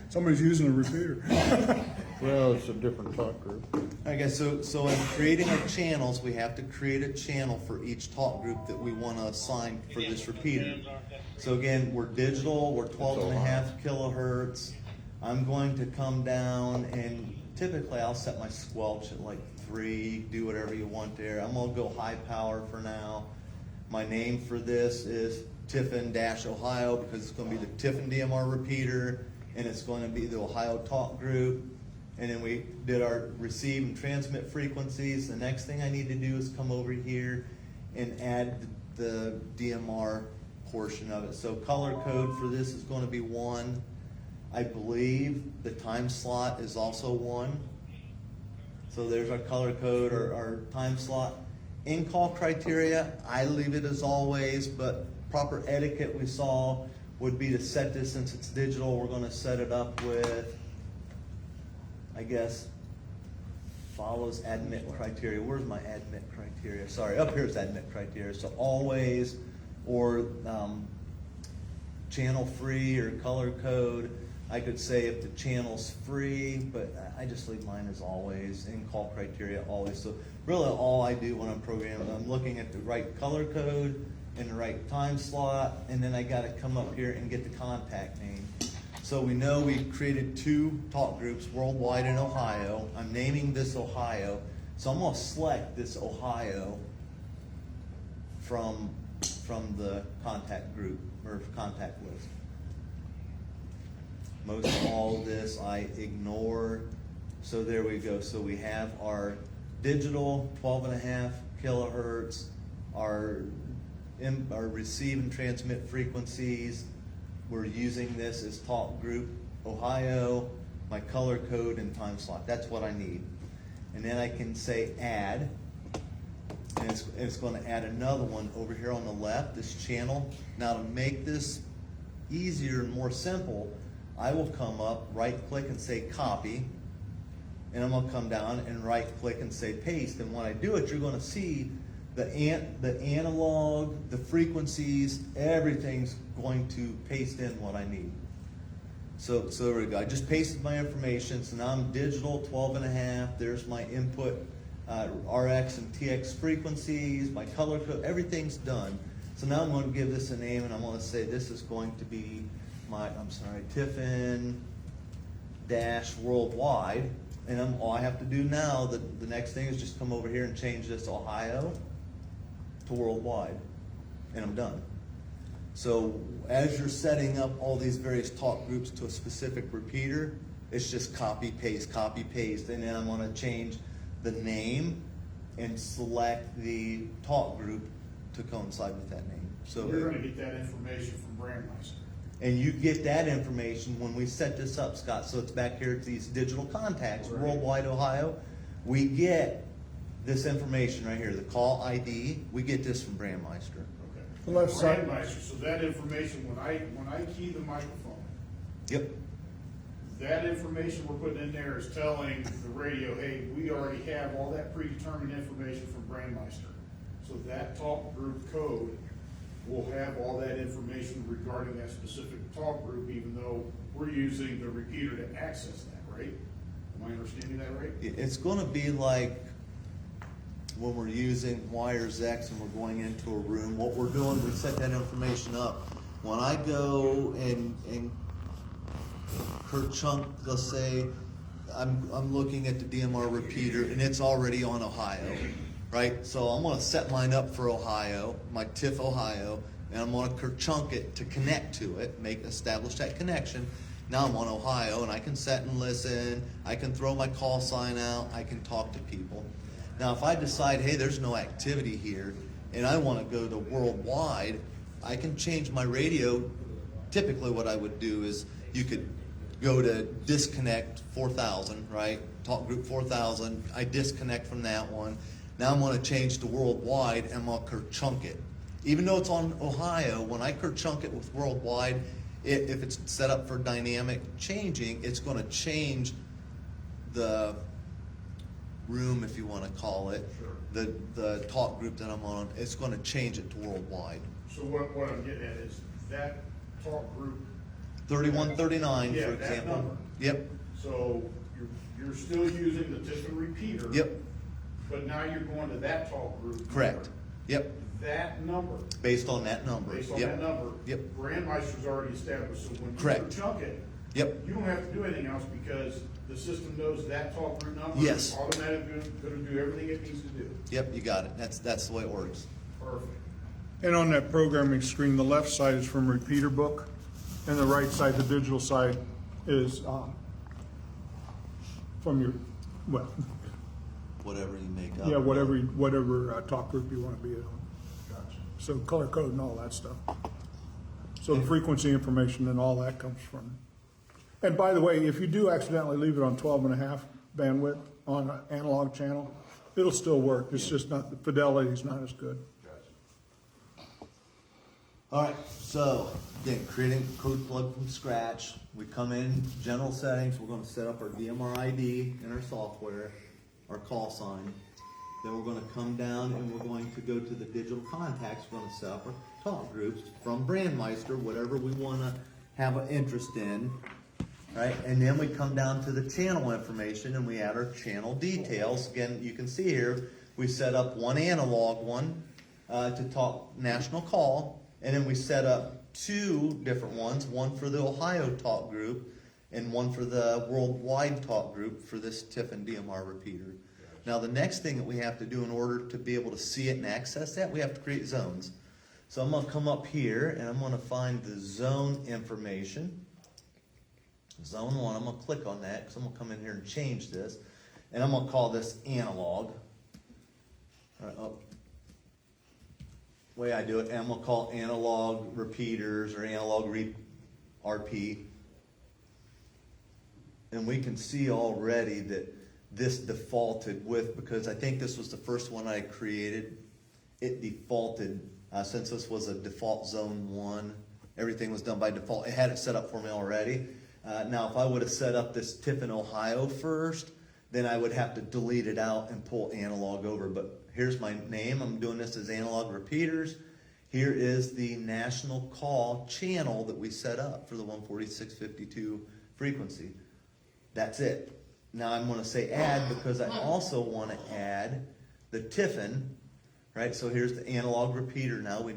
Somebody's using a repeater. Well, it's a different talk group. Okay, so in creating our channels, we have to create a channel for each talk group that we want to assign for this repeater. So again, we're digital, we're 12.5 kilohertz. I'm going to come down and typically I'll set my squelch at like 3, do whatever you want there. I'm gonna go high power for now. My name for this is Tiffin-Ohio because it's gonna be the Tiffin DMR repeater and it's going to be the Ohio talk group. And then we did our receive and transmit frequencies. The next thing I need to do is come over here and add the DMR portion of it. So color code for this is going to be 1. I believe the time slot is also 1. So there's our color code, our time slot. In-call criteria, I leave it as always, but proper etiquette we saw would be to set this, since it's digital, we're going to set it up with, I guess, follows admit criteria. Where's my admit criteria? Sorry, up here's admit criteria. So always, or channel free or color code. I could say if the channel's free, but I just leave mine as always. In-call criteria always. So really all I do when I'm programming, I'm looking at the right color code and the right time slot, and then I gotta come up here and get the contact name. So we know we created 2 talk groups, worldwide and Ohio. I'm naming this Ohio. So I'm gonna select this Ohio from the contact group or contact list. Most of all this I ignore. So there we go. So we have our digital 12.5 kilohertz, our receive and transmit frequencies. We're using this as talk group Ohio, my color code and time slot. That's what I need. And then I can say add, and it's going to add another one over here on the left, this channel. Now to make this easier and more simple, I will come up, right click and say copy, and I'm going to come down and right click and say paste. And when I do it, you're going to see the analog, the frequencies, everything's going to paste in what I need. So there we go. I just pasted my information. So now I'm digital 12.5. There's my input, RX and TX frequencies, my color code, everything's done. So now I'm going to give this a name, and I'm going to say this is going to be my, Tiffin dash worldwide. And all I have to do now, the next thing is just come over here and change this Ohio to worldwide, and I'm done. So as you're setting up all these various talk groups to a specific repeater, it's just copy, paste, and then I'm gonna change the name and select the talk group to coincide with that name. So You're gonna get that information from Brandmeister. and you get that information when we set this up, Scott. So it's back here to these digital contacts, Right. worldwide Ohio. We get this information right here, the call ID. We get this from Brandmeister. Okay. The left side. Brandmeister, so that information, when I key the microphone, Yep. that information we're putting in there is telling the radio, hey, we already have all that predetermined information from Brandmeister. So that talk group code will have all that information regarding that specific talk group, even though we're using the repeater to access that, right? Am I understanding that right? It's gonna be like when we're using wires X and we're going into a room, what we're doing, we set that information up. When I go and per chunk, let's say, I'm looking at the DMR repeater and it's already on Ohio, right? So I'm gonna set mine up for Ohio, my TIFF Ohio, and I'm gonna chunk it to connect to it, establish that connection. Now I'm on Ohio and I can set and listen, I can throw my call sign out, I can talk to people. Now if I decide, hey, there's no activity here and I wanna go to worldwide, I can change my radio. Typically what I would do is you could go to disconnect 4000, right? Talk group 4000, I disconnect from that one. Now I'm gonna change to worldwide and I'm gonna chunk it. Even though it's on Ohio, when I chunk it with worldwide, if it's set up for dynamic changing, it's gonna change the room, if you wanna call it, Sure. the talk group that I'm on, it's gonna change it to worldwide. So what I'm getting at is that talk group, 3139, Yeah, for that example. number. Yep, so you're still using the Tiffin repeater. yep, But now you're going to that talk group. correct. number. Yep, That number, based on that number. based on Yep. that number. Yep. Brandmeister's already established, so when Correct. you chunk it, Yep, you don't have to do anything else because the system knows that talk group number. Yes. Is automatically gonna do everything it needs to do. yep, you got it. That's the way it works. Perfect. And on that programming screen, the left side is from repeater book, and the right side, the digital side, is from your, well, Whatever you make up. yeah, whatever talk group you want to be in. Gotcha. So color code and all that stuff. So the frequency information and all that comes from. And by the way, if you do accidentally leave it on 12.5 bandwidth on an analog channel, it'll still work. It's just not, the fidelity's not as good. All right, so again, creating a code plug from scratch. We come in, general settings, we're gonna set up our DMR ID in our software, our call sign. Then we're gonna come down and we're going to go to the digital contacts. We're gonna set up our talk groups from Brandmeister, whatever we wanna have an interest in, right? And then we come down to the channel information and we add our channel details. Again, you can see here, we set up one analog one to talk national call. And then we set up two different ones, one for the Ohio talk group and one for the worldwide talk group for this Tiffin DMR repeater. Now the next thing that we have to do in order to be able to see it and access that, we have to create zones. So I'm gonna come up here and I'm gonna find the zone information. Zone 1, I'm gonna click on that because I'm gonna come in here and change this. And I'm gonna call this analog. All right, way I do it, and I'm gonna call analog repeaters or analog RP. And we can see already that this defaulted with, because I think this was the first one I created, it defaulted, since this was a default zone 1, everything was done by default. It had it set up for me already. Now if I would have set up this Tiffin, Ohio first, then I would have to delete it out and pull analog over. But here's my name. I'm doing this as analog repeaters. Here is the national call channel that we set up for the 146.52 frequency. That's it. Now I'm going to say add because I also want to add the Tiffin, right? So here's the analog repeater. Now we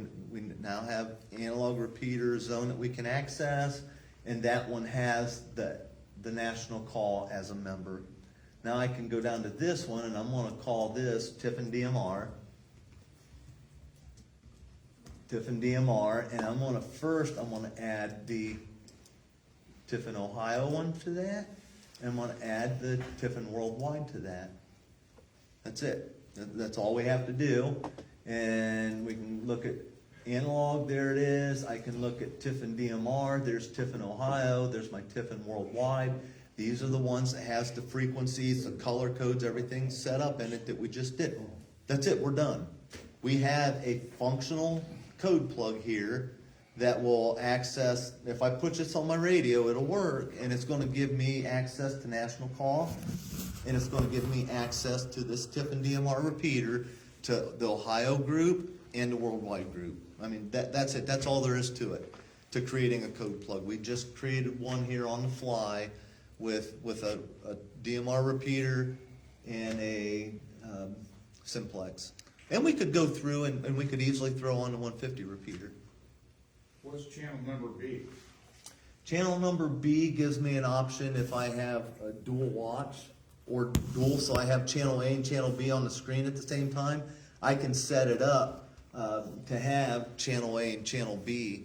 now have analog repeater zone that we can access, and that one has the national call as a member. Now I can go down to this one, and I'm going to call this Tiffin DMR. Tiffin DMR, and I'm going to add the Tiffin Ohio one to that, and I'm going to add the Tiffin Worldwide to that. That's it. That's all we have to do, and we can look at analog. There it is. I can look at Tiffin DMR. There's Tiffin Ohio. There's my Tiffin Worldwide. These are the ones that has the frequencies, the color codes, everything set up in it that we just did. That's it, we're done. We have a functional code plug here that will access, if I put this on my radio, it'll work, and it's gonna give me access to national call, and it's gonna give me access to this Tiffin DMR repeater, to the Ohio group and the worldwide group. I mean, that's it, that's all there is to it, to creating a code plug. We just created one here on the fly, with a DMR repeater and a simplex. And we could go through and we could easily throw on the 150 repeater. What's channel number B? Channel number B gives me an option if I have a dual watch or dual, so I have channel A and channel B on the screen at the same time. I can set it up to have channel A and channel B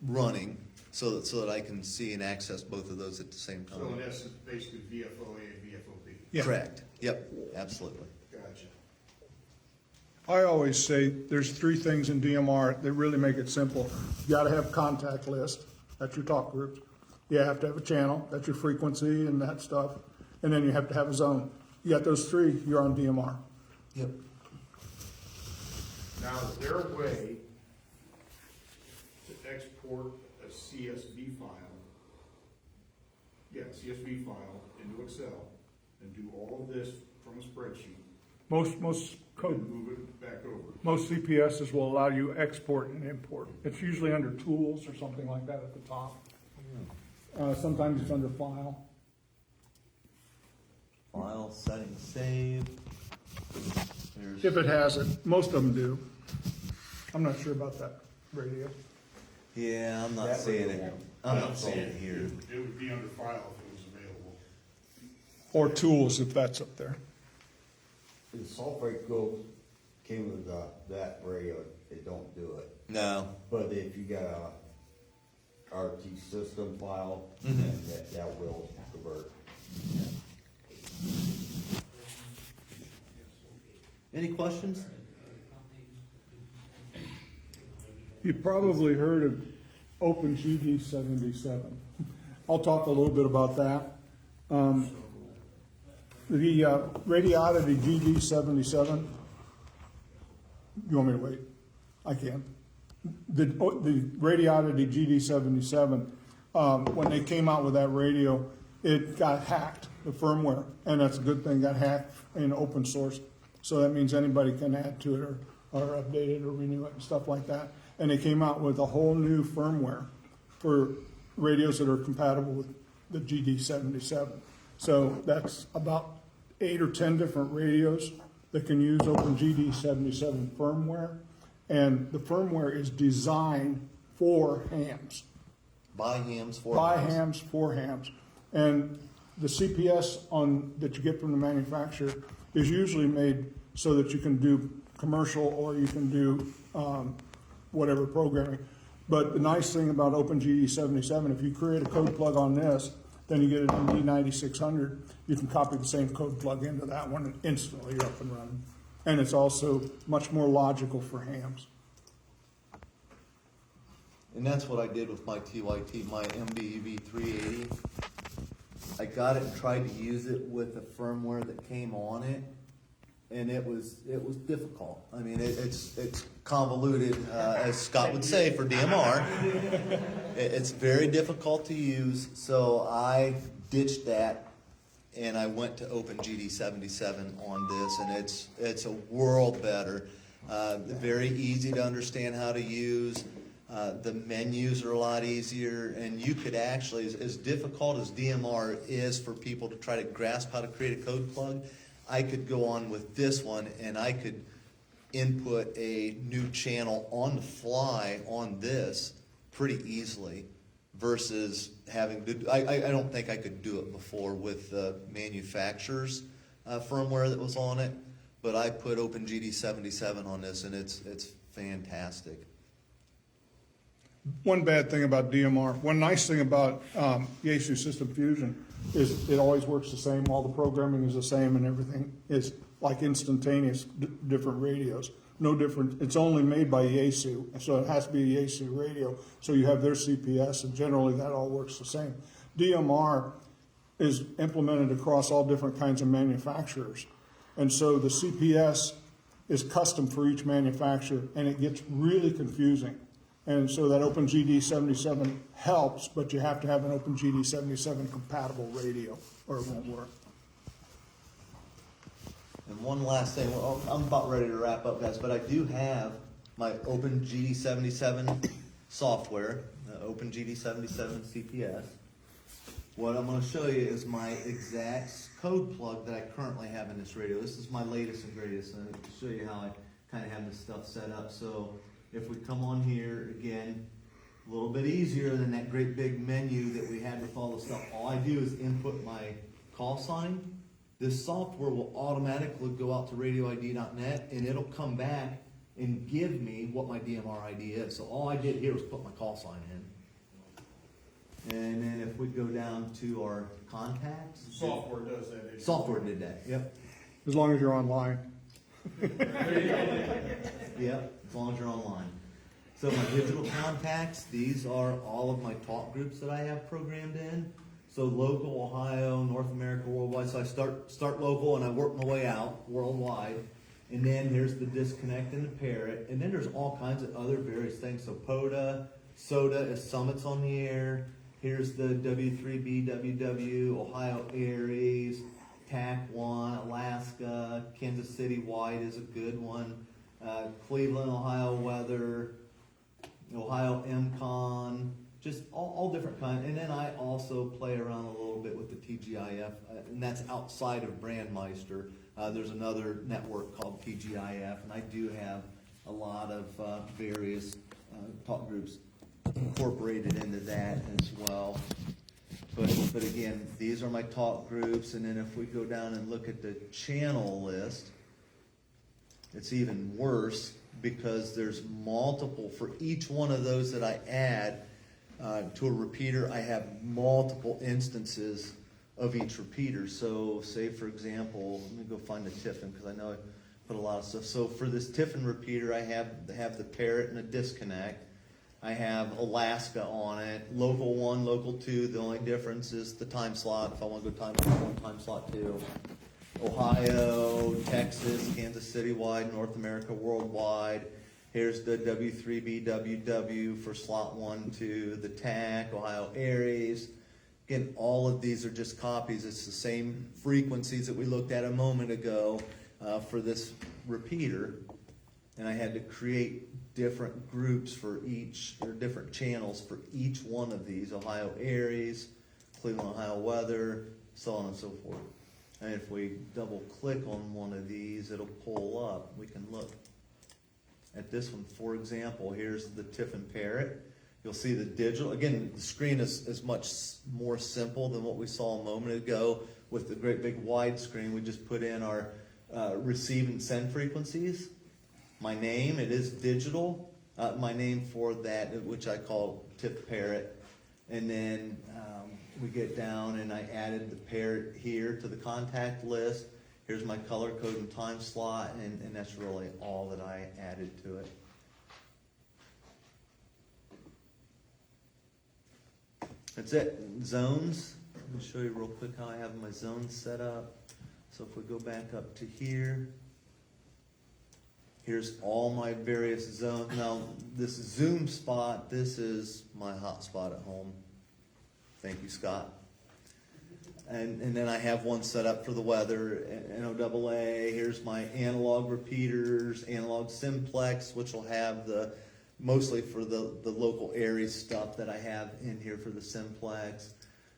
running. So that I can see and access both of those at the same time. So in essence, basically VFOA and VFOB. Yeah. Correct. Yep, absolutely. Gotcha. I always say there's three things in DMR that really make it simple. You gotta have contact list, that's your talk groups. You have to have a channel, that's your frequency and that stuff. And then you have to have a zone. You got those three, you're on DMR. Yep. Now, is there a way to export a CSV file? Yeah, CSV file into Excel and do all of this from a spreadsheet Most and code, move it back over? most CPSs will allow you export and import. It's usually under tools or something like that at the top. Sometimes it's under file. File, settings, save. There's, If it has it, most of them do. I'm not sure about that radio. yeah, I'm not seeing it. I'm not seeing it here. It would be under file if it was available. Or tools if that's up there. The sulfate coat came with that radio, it don't do it. No. But if you got RT system file, and that will convert. Any questions? You probably heard of OpenGD 77. I'll talk a little bit about that. The Radiodity GD 77. You want me to wait? I can. The Radiodity GD 77, when they came out with that radio, it got hacked, the firmware, and that's a good thing, got hacked in open source. So that means anybody can add to it or update it or renew it and stuff like that. And they came out with a whole new firmware for radios that are compatible with the GD 77. So that's about 8 or 10 different radios that can use OpenGD 77 firmware. And the firmware is designed for hams. By hams, for By hams. hams, for hams. And the CPS that you get from the manufacturer is usually made so that you can do commercial or you can do whatever programming. But the nice thing about OpenGD 77, if you create a code plug on this, then you get an MD9600, you can copy the same code plug into that one and instantly you're up and running. And it's also much more logical for hams. And that's what I did with my TYT, my MBEV 380. I got it and tried to use it with the firmware that came on it, and it was difficult. I mean, it's convoluted, as Scott would say, for DMR. It's very difficult to use, so I ditched that and I went to OpenGD 77 on this, and it's a world better. Very easy to understand how to use. The menus are a lot easier, and you could actually, as difficult as DMR is for people to try to grasp how to create a code plug, I could go on with this one and I could input a new channel on the fly on this pretty easily versus having to, I don't think I could do it before with the manufacturer's firmware that was on it, but I put OpenGD 77 on this and it's fantastic. One bad thing about DMR, one nice thing about Yaesu System Fusion is it always works the same, all the programming is the same and everything is like instantaneous, different radios. No different, it's only made by Yaesu, so it has to be a Yaesu radio, so you have their CPS and generally that all works the same. DMR is implemented across all different kinds of manufacturers, and so the CPS is custom for each manufacturer and it gets really confusing. And so that OpenGD 77 helps, but you have to have an OpenGD 77 compatible radio or it won't work. And one last thing, well, I'm about ready to wrap up, guys, but I do have my OpenGD 77 software, OpenGD 77 CPS. What I'm going to show you is my exact code plug that I currently have in this radio. This is my latest and greatest, and I'll show you how I kind of have this stuff set up. So if we come on here, again, a little bit easier than that great big menu that we had with all the stuff. All I do is input my call sign. This software will automatically go out to radioid.net and it'll come back and give me what my DMR ID is. So all I did here was put my call sign in. And then if we go down to our contacts. Software does that. Software did that, yep. As long as you're online. Yep, as long as you're online. So my digital contacts, these are all of my talk groups that I have programmed in. So local, Ohio, North America, worldwide. So I start local and I work my way out worldwide. And then here's the disconnect and the parrot. And then there's all kinds of other various things. So POTA, SOTA is Summits on the Air. Here's the W3B, WW, Ohio Aries, TAC1, Alaska, Kansas City White is a good one. Cleveland, Ohio Weather, Ohio MCON, just all different kinds. And then I also play around a little bit with the TGIF, and that's outside of Brandmeister. There's another network called TGIF, and I do have a lot of various talk groups incorporated into that as well. But again, these are my talk groups, and then if we go down and look at the channel list, it's even worse because there's multiple for each one of those that I add. to a repeater, I have multiple instances of each repeater. So say for example, let me go find the Tiffin because I know I put a lot of stuff. So for this Tiffin repeater, I have the parrot and a disconnect. I have Alaska on it, local 1, local 2. The only difference is the time slot. If I want to go time slot 1, time slot 2. Ohio, Texas, Kansas City wide, North America worldwide. Here's the W3BWW for slot 1, 2, the TAC, Ohio Aries. Again, all of these are just copies. It's the same frequencies that we looked at a moment ago for this repeater. And I had to create different groups for each, or different channels for each one of these. Ohio Aries, Cleveland, Ohio weather, so on and so forth. And if we double click on one of these, it'll pull up. We can look at this one. For example, here's the Tiffin Parrot. You'll see the digital. Again, the screen is much more simple than what we saw a moment ago with the great big wide screen. We just put in our receive and send frequencies. My name, it is digital. My name for that, which I call Tip Parrot. And then we get down and I added the parrot here to the contact list. Here's my color code and time slot, and that's really all that I added to it. That's it. Zones. Let me show you real quick how I have my zones set up. So if we go back up to here, here's all my various zones. Now, this Zoom spot, this is my hotspot at home. Thank you, Scott. And then I have one set up for the weather, NOAA. Here's my analog repeaters, analog simplex, which will have the, mostly for the local area stuff that I have in here for the simplex.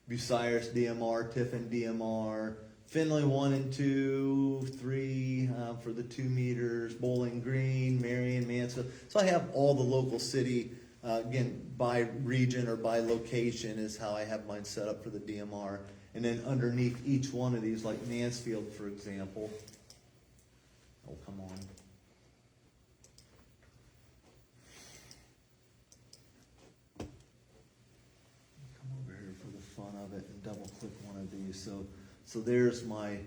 Bucyrus DMR, Tiffin DMR, Finley 1 and 2, 3 for the 2 meters, Bowling Green, Marion, Mansfield. So I have all the local city, again, by region or by location is how I have mine set up for the DMR. And then underneath each one of these, like Mansfield, for example. Oh, come on. Come over here for the fun of it and double click one of these. So there's my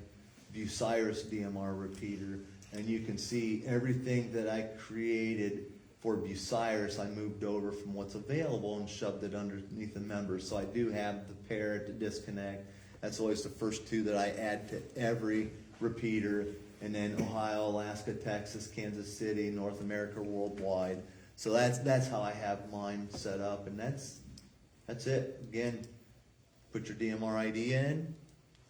Bucyrus DMR repeater, and you can see everything that I created for Bucyrus, I moved over from what's available and shoved it underneath the members. So I do have the parrot, the disconnect. That's always the first 2 that I add to every repeater. And then Ohio, Alaska, Texas, Kansas City, North America, worldwide. So that's how I have mine set up, and that's it. Again, put your DMR ID in.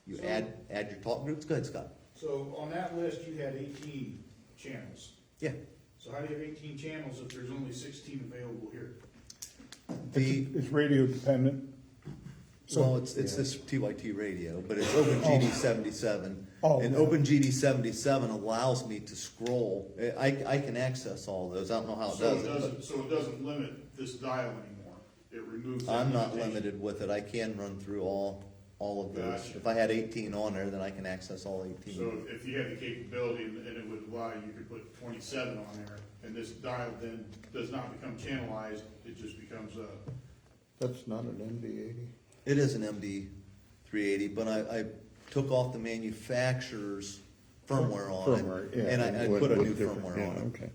You add your talk groups. Go ahead, Scott. So on that list, you had 18 channels. Yeah. So how do you have 18 channels if there's only 16 available here? It's radio dependent. Well, it's this TYT radio, but it's OpenGD77. Oh, And okay. OpenGD77 allows me to scroll. I can access all those. I don't know how it does it. So it doesn't limit this dial anymore. It removes that I'm not limitation. limited with it. I can run through all of those. Gotcha. If I had 18 on there, then I can access all 18. So if you had the capability and it would allow you could put 27 on there, and this dial then does not become channelized, it just becomes a. That's not an MD-80? It is an MD380, but I took off the manufacturer's firmware on Firmware, it, yeah, and I put a new different- firmware yeah, on it, okay.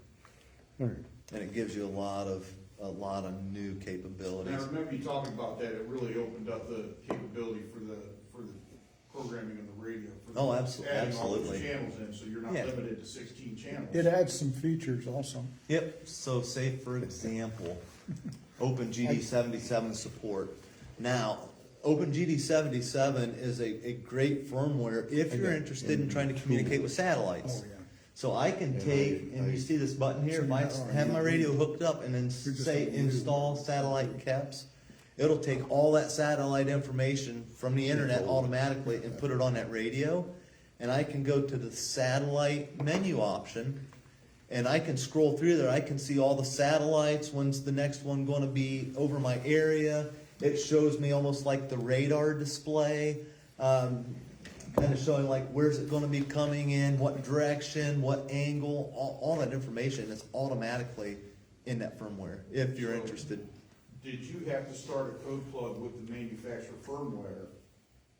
All right. and it gives you a lot of new And I capabilities. remember you talking about that. It really opened up the capability for the programming of the radio. For Oh, adding absolutely. all those channels in, so you're not Yeah. limited to 16 channels. It adds some features also. Yep. So say for example, OpenGD77 support. Now, OpenGD77 is a great firmware if you're interested in trying to communicate with satellites. Oh, yeah. So I can take, and you see this button here, if I have my radio hooked up and then say install satellite caps, it'll take all that satellite information from the internet automatically and put it on that radio. And I can go to the satellite menu option, and I can scroll through there. I can see all the satellites. When's the next one going to be over my area? It shows me almost like the radar display, kind of showing like where's it going to be coming in, what direction, what angle, all that information is automatically in that firmware if you're interested. did you have to start a code plug with the manufacturer firmware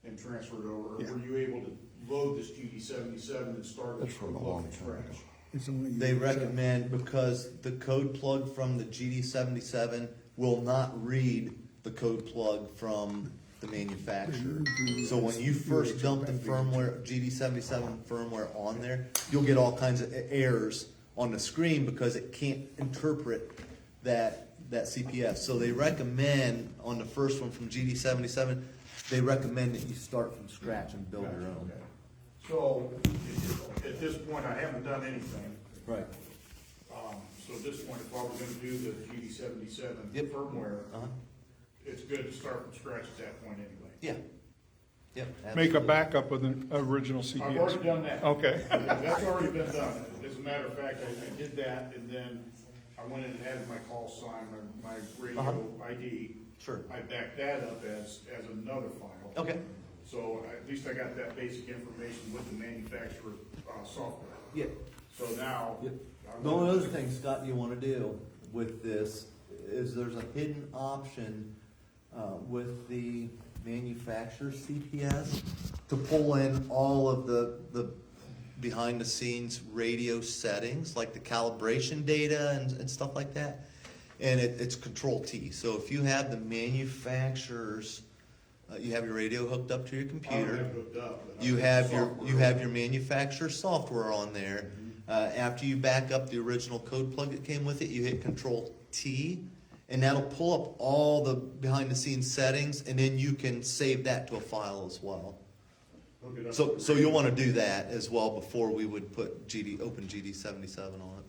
and transfer it over? Or Yeah. were you able to load this GD77 and start a That's from code a plug long from time ago. scratch? It's only They used, recommend, because the code plug from the GD77 will not read the code plug from the manufacturer. So when you first dump the firmware, GD77 firmware on there, you'll get all kinds of errors on the screen because it can't interpret that CPF. So they recommend, on the first one from GD77, they recommend that you start from scratch and build your own. Okay. So, at this point, I haven't done anything. Right. So at this point, if I were gonna do the GD77 Yep. firmware, Uh-huh. it's good to start from scratch at that point anyway. Yeah. Yep. make a absolutely. backup of the original CPS. I've already done that. Okay. That's already been done. As a matter of fact, I did that, and then I went in and added my call sign, my radio ID. Sure. I backed that up as another file. Okay. So at least I got that basic information with the manufacturer, software. Yeah. So now. Yep. The only other thing, Scott, you want to do with this is there's a hidden option with the manufacturer CPS to pull in all of the behind the scenes radio settings, like the calibration data and stuff like that. And it's Control T. So if you have the manufacturer's, you have your radio hooked up to your I don't computer. have it hooked up, but I You have your software. manufacturer software on there. After you back up the original code plug that came with it, you hit Control T, and that'll pull up all the behind the scenes settings, and then you can save that to a file as well. Hook it up So to the so you'll radio. want to do that as well before we would put open GD77 on it.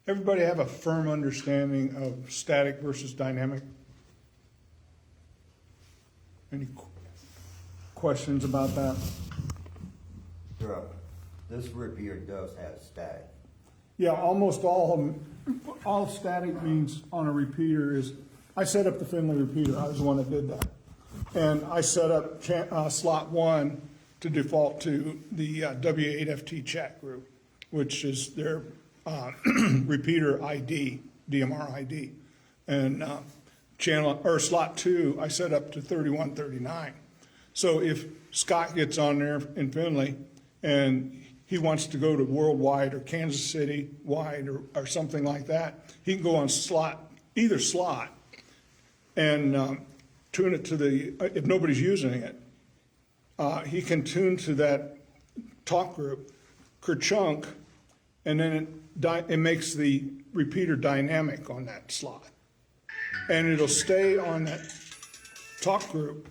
Everybody have a firm understanding of static versus dynamic? Any questions about that? Sure. This repeater does have static. Yeah, almost all of them, all static means on a repeater is, I set up the Finley repeater, I was the one that did that. And I set up slot 1 to default to the W8FT chat group, which is their repeater ID, DMR ID. And slot 2, I set up to 3139. So if Scott gets on there in Finley and he wants to go to worldwide or Kansas City wide or something like that, he can go on either slot and tune it to if nobody's using it, he can tune to that talk group, kerchunk, and then it makes the repeater dynamic on that slot. And it'll stay on that talk group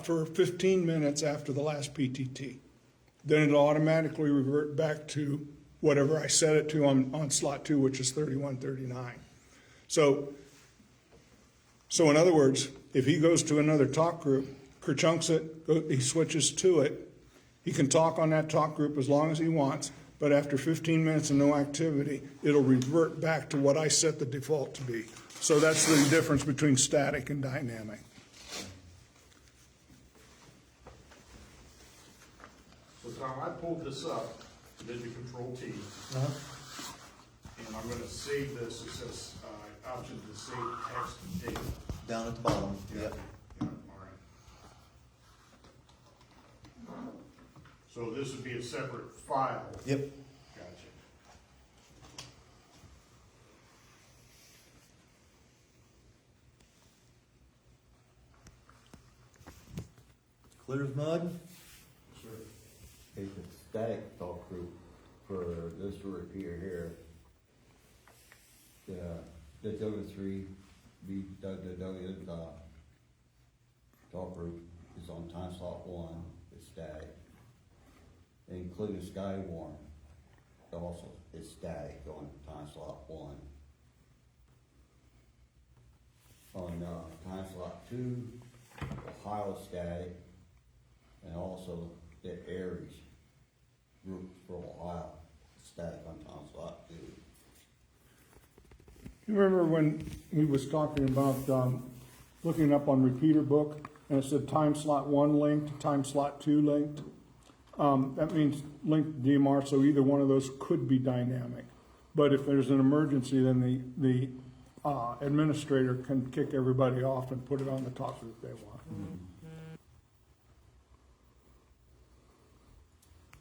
for 15 minutes after the last PTT. Then it'll automatically revert back to whatever I set it to on slot 2, which is 3139. So in other words, if he goes to another talk group, kerchunks it, he switches to it, he can talk on that talk group as long as he wants, but after 15 minutes of no activity, it'll revert back to what I set the default to be. So that's the difference between static and dynamic. So Tom, I pulled this up, did the Control T, and I'm gonna save this, it says, option to save text and data. Down at the bottom. Yep. Yeah, all right. So this would be a separate file? Yep. Gotcha. Clear as mud. Sure. It's a static talk group for this repeater here. The W3, the talk group is on time slot 1, it's static. Including Skywarn, also is static on time slot 1. On time slot 2, Ohio static, and also the Aries group for Ohio static on time slot 2. You remember when he was talking about looking up on repeater book, and it said time slot 1 linked, time slot 2 linked? That means linked DMR, so either one of those could be dynamic. But if there's an emergency, then the administrator can kick everybody off and put it on the top group they want.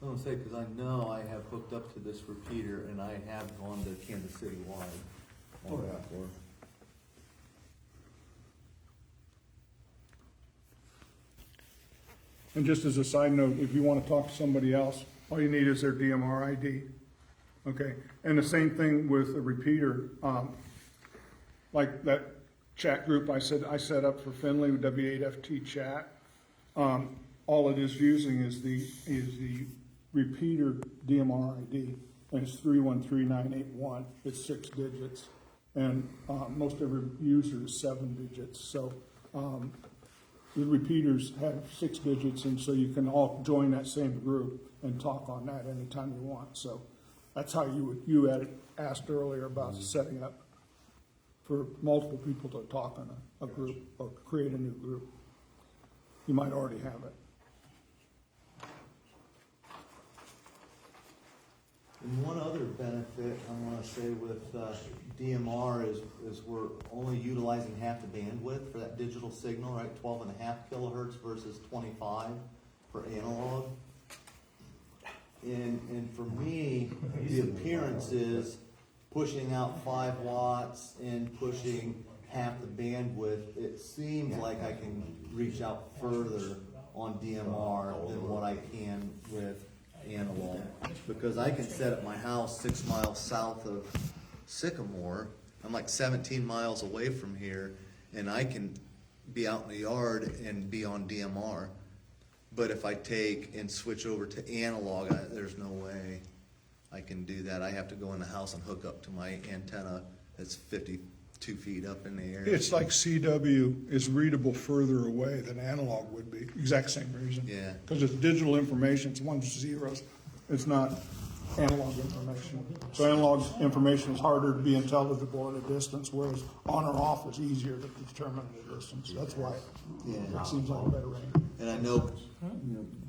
I want to say, because I know I have hooked up to this repeater and I have gone to Kansas City wide. All that for. And just as a side note, if you want to talk to somebody else, all you need is their DMR ID. Okay, and the same thing with a repeater, like that chat group I set up for Finley, W8FT chat. All it is using is the repeater DMR ID, and it's 313981. It's 6 digits, and most every user is 7 digits. So the repeaters have 6 digits, and so you can all join that same group and talk on that anytime you want. So that's how you had asked earlier about setting up for multiple people to talk on a group or create a new group. You might already have it. And one other benefit I want to say with DMR is we're only utilizing half the bandwidth for that digital signal, right? 12.5 kilohertz versus 25 for analog. And for me, the appearance is pushing out 5 watts and pushing half the bandwidth. It seems like I can reach out further on DMR than what I can with analog, because I can set up my house 6 miles south of Sycamore. I'm like 17 miles away from here, and I can be out in the yard and be on DMR. But if I take and switch over to analog, there's no way I can do that. I have to go in the house and hook up to my antenna that's 52 feet up in the air. It's like CW is readable further away than analog would be. Exact same reason. Yeah. Because it's digital information, it's ones and zeros. It's not analog information. So analog information is harder to be intelligible at a distance, whereas on or off is easier to determine the distance. That's why it seems like a better range. And I know,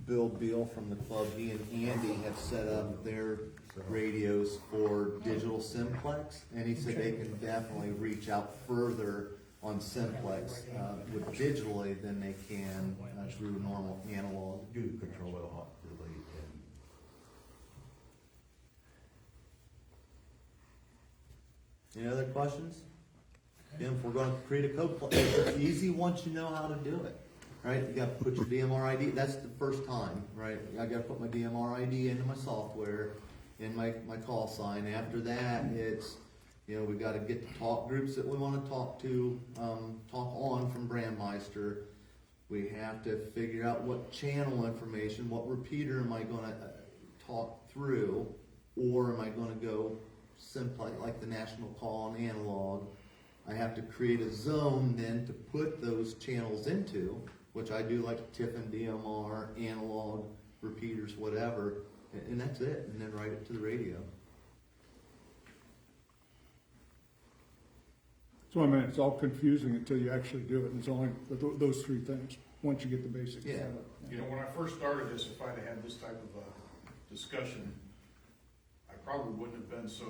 Bill Beal from the club, he and Andy have set up their radios for digital simplex, and he said they can definitely reach out further on simplex with digitally than they can through normal analog. Do control it off really. Any other questions? Again, if we're going to create a code, it's easy once you know how to do it, right? You got to put your DMR ID. That's the first time, right? I got to put my DMR ID into my software, in my call sign. After that, it's, we got to get the talk groups that we want to talk to, talk on from Brandmeister. We have to figure out what channel information, what repeater am I going to talk through, or am I going to go simply like the national call and analog. I have to create a zone then to put those channels into, which I do like Tiffin, DMR, analog, repeaters, whatever, and that's it, and then write it to the radio. So I mean, it's all confusing until you actually do it, and it's only those 3 things, once you get the basics Yeah. set up. When I first started this, if I'd had this type of a discussion, I probably wouldn't have been so